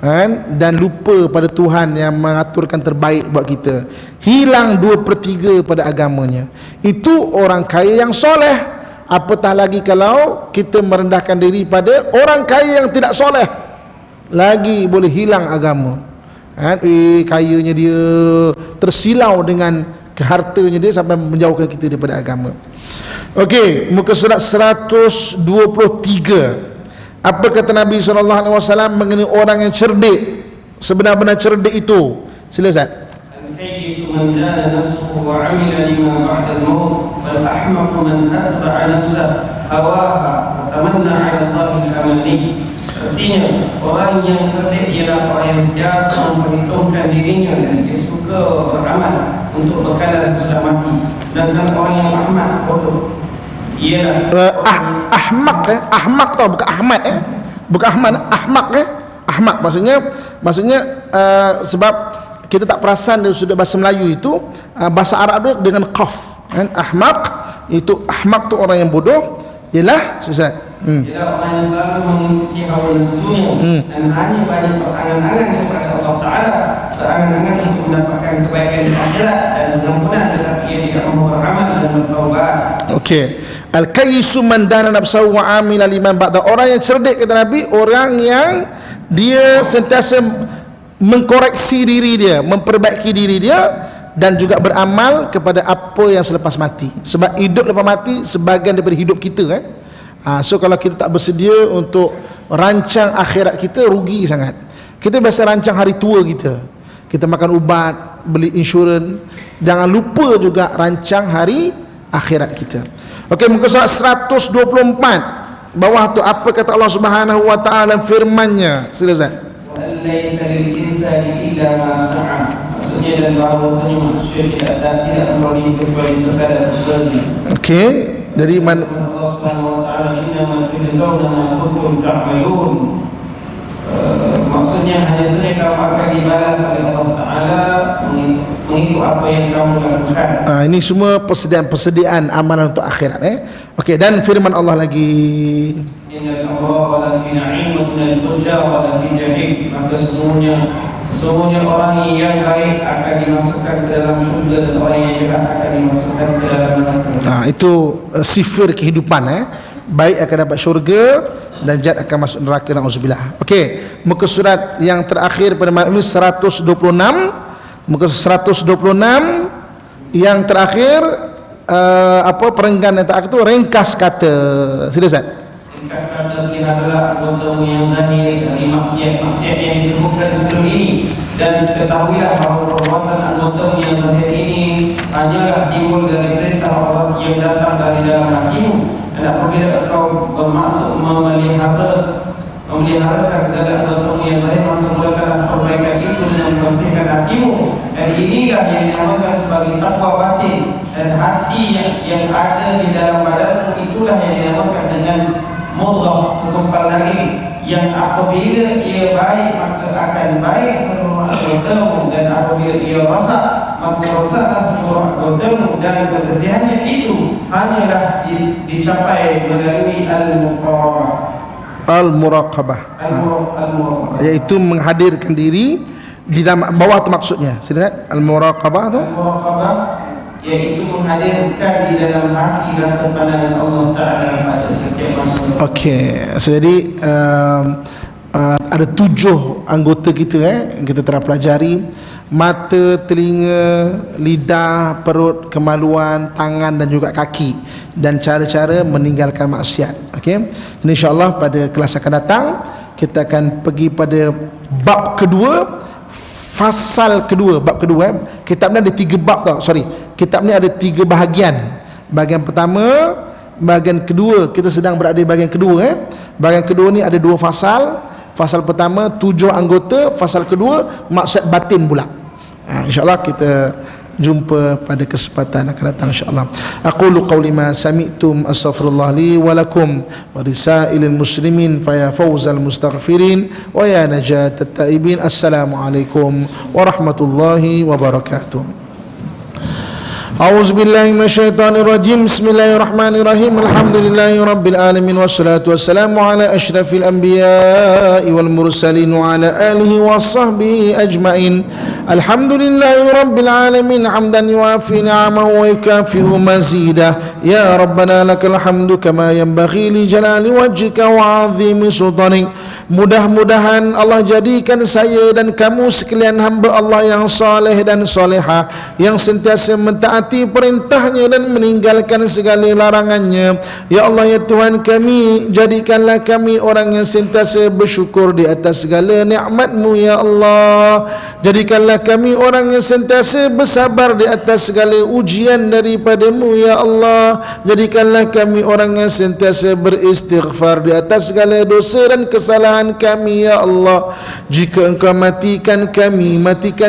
kan? Dan lupa pada Tuhan yang mengaturkan terbaik buat kita, hilang 2/3 pada agamanya. Itu orang kaya yang soleh. Apatah lagi kalau kita merendahkan diri pada orang kaya yang tidak soleh, lagi boleh hilang agama, kan? Kayanya dia, tersilau dengan kehartanya dia sampai menjauhkan kita daripada agama. Okey, muka surat 123. Apa kata Nabi SAW mengenai orang yang cerdik, sebenar-benar cerdik itu? Sila Ustaz. Artinya orang yang cerdik ialah orang yang sentiasa memperhitungkan dirinya dan dia suka beramal untuk bekal sesudah mati. Sedangkan orang yang ahmak, bodoh, ialah ahmak tau, bukan Ahmad bukan Ahmad, ahmak maksudnya sebab kita tak perasan dia sudah bahasa Melayu itu, bahasa Arab dia dengan qaf, kan? Ahmak itu, ahmak tu orang yang bodoh, ialah Ustaz, ialah orang yang selalu mengikuti hawa nafsunya dan hanya banyak berangan-angan kepada Allah Ta'ala, berangan-angan untuk mendapatkan kebaikan di akhirat dan pengampunan, tetapi ia tidak mahu beramal dan bertaubat. Okey, al-kayyisu man dana nafsahu wa amila liman ba'da. Orang yang cerdik kata Nabi, orang yang dia sentiasa mengkoreksi diri dia, memperbaiki diri dia, dan juga beramal kepada apa yang selepas mati. Sebab hidup lepas mati sebahagian daripada hidup kita so kalau kita tak bersedia untuk rancang akhirat kita, rugi sangat. Kita biasa rancang hari tua kita, kita makan ubat, beli insurans. Jangan lupa juga rancang hari akhirat kita. Okey, muka surat 124 bawah tu apa kata Allah Subhanahu wa taala firman-Nya. Sila Ustaz. Maksudnya dan bahawasanya manusia tidak melalui kecuali sekadar usaha. Okey, dari mana Allah Subhanahu wa taala innama tujzauna ma kuntum ta'malun. Maksudnya hanya saja kamu akan dibalas oleh Allah Taala mengikut apa yang kamu lakukan. Ini semua persediaan amalan untuk akhirat. Okey, dan firman Allah lagi, Innal abrara la fi na'im wa innal fujjara la fi jahim. Maka sesungguhnya orang yang baik akan dimasukkan ke dalam syurga dan orang yang jahat akan dimasukkan ke dalam neraka. Itu sifir kehidupan. Baik akan dapat syurga dan jahat akan masuk neraka, na'udzubillah. Okey, muka surat yang terakhir pada malam ini 126. Muka 126 yang terakhir apa perenggan yang terakhir itu ringkas kata. Sila Ustaz. Ringkas kata, peliharalah anggota yang zahir dari maksiat-maksiat yang disebutkan sebelum ini, dan ketahuilah bahawa perbuatan anggota yang zahir ini hanyalah timbul dari perintah Allah yang datang dari dalam hatimu. Dan apabila engkau bermaksud memeliharakan segala anggota yang zahir, maka mulakanlah perbaikan itu dengan membersihkan hatimu. Dan inilah yang dinamakan sebagai takwa batin. Dan hati yang ada di dalam badanmu itulah yang dinamakan dengan mudghah, segumpal daging, yang apabila ia baik maka akan baik seluruh anggotamu, dan apabila ia rosak maka rosaklah seluruh anggotamu. Dan kebersihannya itu hanyalah dicapai melalui al-muraqabah, iaitu menghadirkan diri di dalam bawah tu maksudnya. Silakan. Al-muraqabah tu, al-muraqabah iaitu menghadirkan di dalam hati rasa pandangan Allah Ta'ala pada setiap masa. Okey, so jadi ada 7 anggota kita kita telah pelajari: mata, telinga, lidah, perut, kemaluan, tangan dan juga kaki, dan cara-cara meninggalkan maksiat. Okey, insya-Allah pada kelas akan datang kita akan pergi pada bab kedua, fasal kedua, bab kedua. Kitab ni ada 3 bab tau. Kitab ni ada 3 bahagian. Bahagian pertama, bahagian kedua, kita sedang berada di bahagian kedua. Bahagian kedua ni ada 2 fasal. Fasal pertama 7 anggota, fasal kedua maksud batin pula. InsyaAllah kita jumpa pada kesempatan akan datang insyaAllah. Aqulu qawli ma sami'tum astaghfirullah li wa lakum wa risailil muslimin faya fawzal mustaghfirin wa ya najat at-taibin. Assalamualaikum warahmatullahi wabarakatuh. A'udzu billahi minasyaitonir rajim. Bismillahirrahmanirrahim. Alhamdulillahi rabbil alamin wassalatu wassalamu ala asyrafil anbiya'i wal mursalin wa ala alihi washabbihi ajmain. Alhamdulillahi rabbil alamin hamdan yuafi ni'amahu wa yukafi'u mazidah. Ya rabbana lakal hamdu kama yanbaghi li jalali wajhika wa 'azimi sultanik. Mudah-mudahan Allah jadikan saya dan kamu sekalian hamba Allah yang saleh dan salehah, yang sentiasa mentaati perintahnya dan meninggalkan segala larangannya. Ya Allah, ya Tuhan kami, jadikanlah kami orang yang sentiasa bersyukur di atas segala nikmat-Mu ya Allah. Jadikanlah kami orang yang sentiasa bersabar di atas segala ujian daripada-Mu ya Allah. Jadikanlah kami orang yang sentiasa beristighfar di atas segala dosa dan kesalahan kami ya Allah. Jika Engkau matikan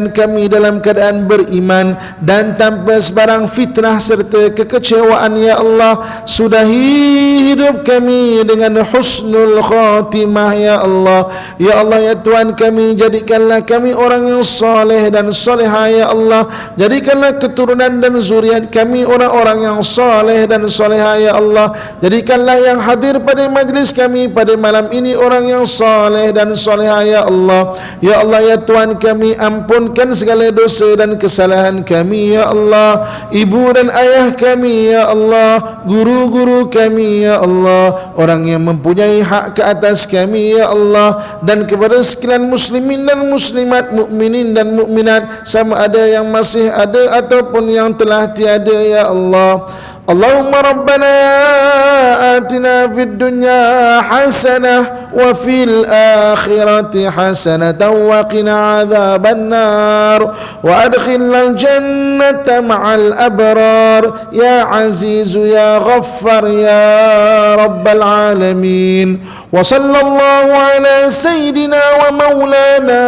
kami dalam keadaan beriman dan tanpa sebarang fitnah serta kekecewaan ya Allah. Sudahi hidup kami dengan husnul khatimah ya Allah. Ya Allah, ya Tuhan kami, jadikanlah kami orang yang saleh dan salehah ya Allah. Jadikanlah keturunan dan zuriat kami orang-orang yang saleh dan salehah ya Allah. Jadikanlah yang hadir pada majlis kami pada malam ini orang yang saleh dan salehah ya Allah. Ya Allah ya Tuhan kami, ampunkan segala dosa dan kesalahan kami ya Allah. Ibu dan ayah kami ya Allah, guru-guru kami ya Allah, orang yang mempunyai hak ke atas kami ya Allah, dan kepada sekalian muslimin dan muslimat, mukminin dan mukminat, sama ada yang masih ada ataupun yang telah tiada ya Allah. Allahumma rabbana atina fid dunya hasanah wa fil akhirati hasanatan wa qina adzaban nar wa adkhilnal jannata ma'al abrar ya azizu ya ghaffar ya rabbal alamin. Wa sallallahu ala sayyidina wa maulana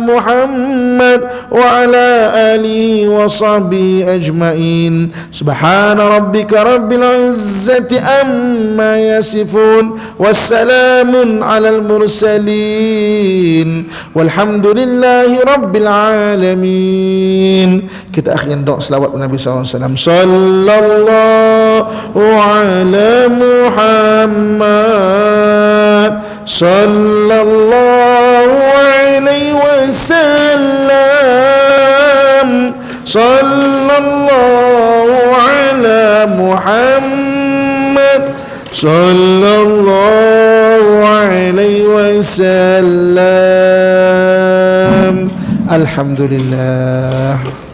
Muhammad wa ala alihi wa sahbihi ajma'in. Subhana rabbika rabbil izzati amma yasifun, wassalamun alal mursalin, walhamdulillahi rabbil alamin. Kita akhirkan doa selawat Nabi SAW. Sallallahu ala Muhammad, sallallahu alaihi wasallam, sallallahu ala Muhammad, sallallahu alaihi wasallam. Alhamdulillah.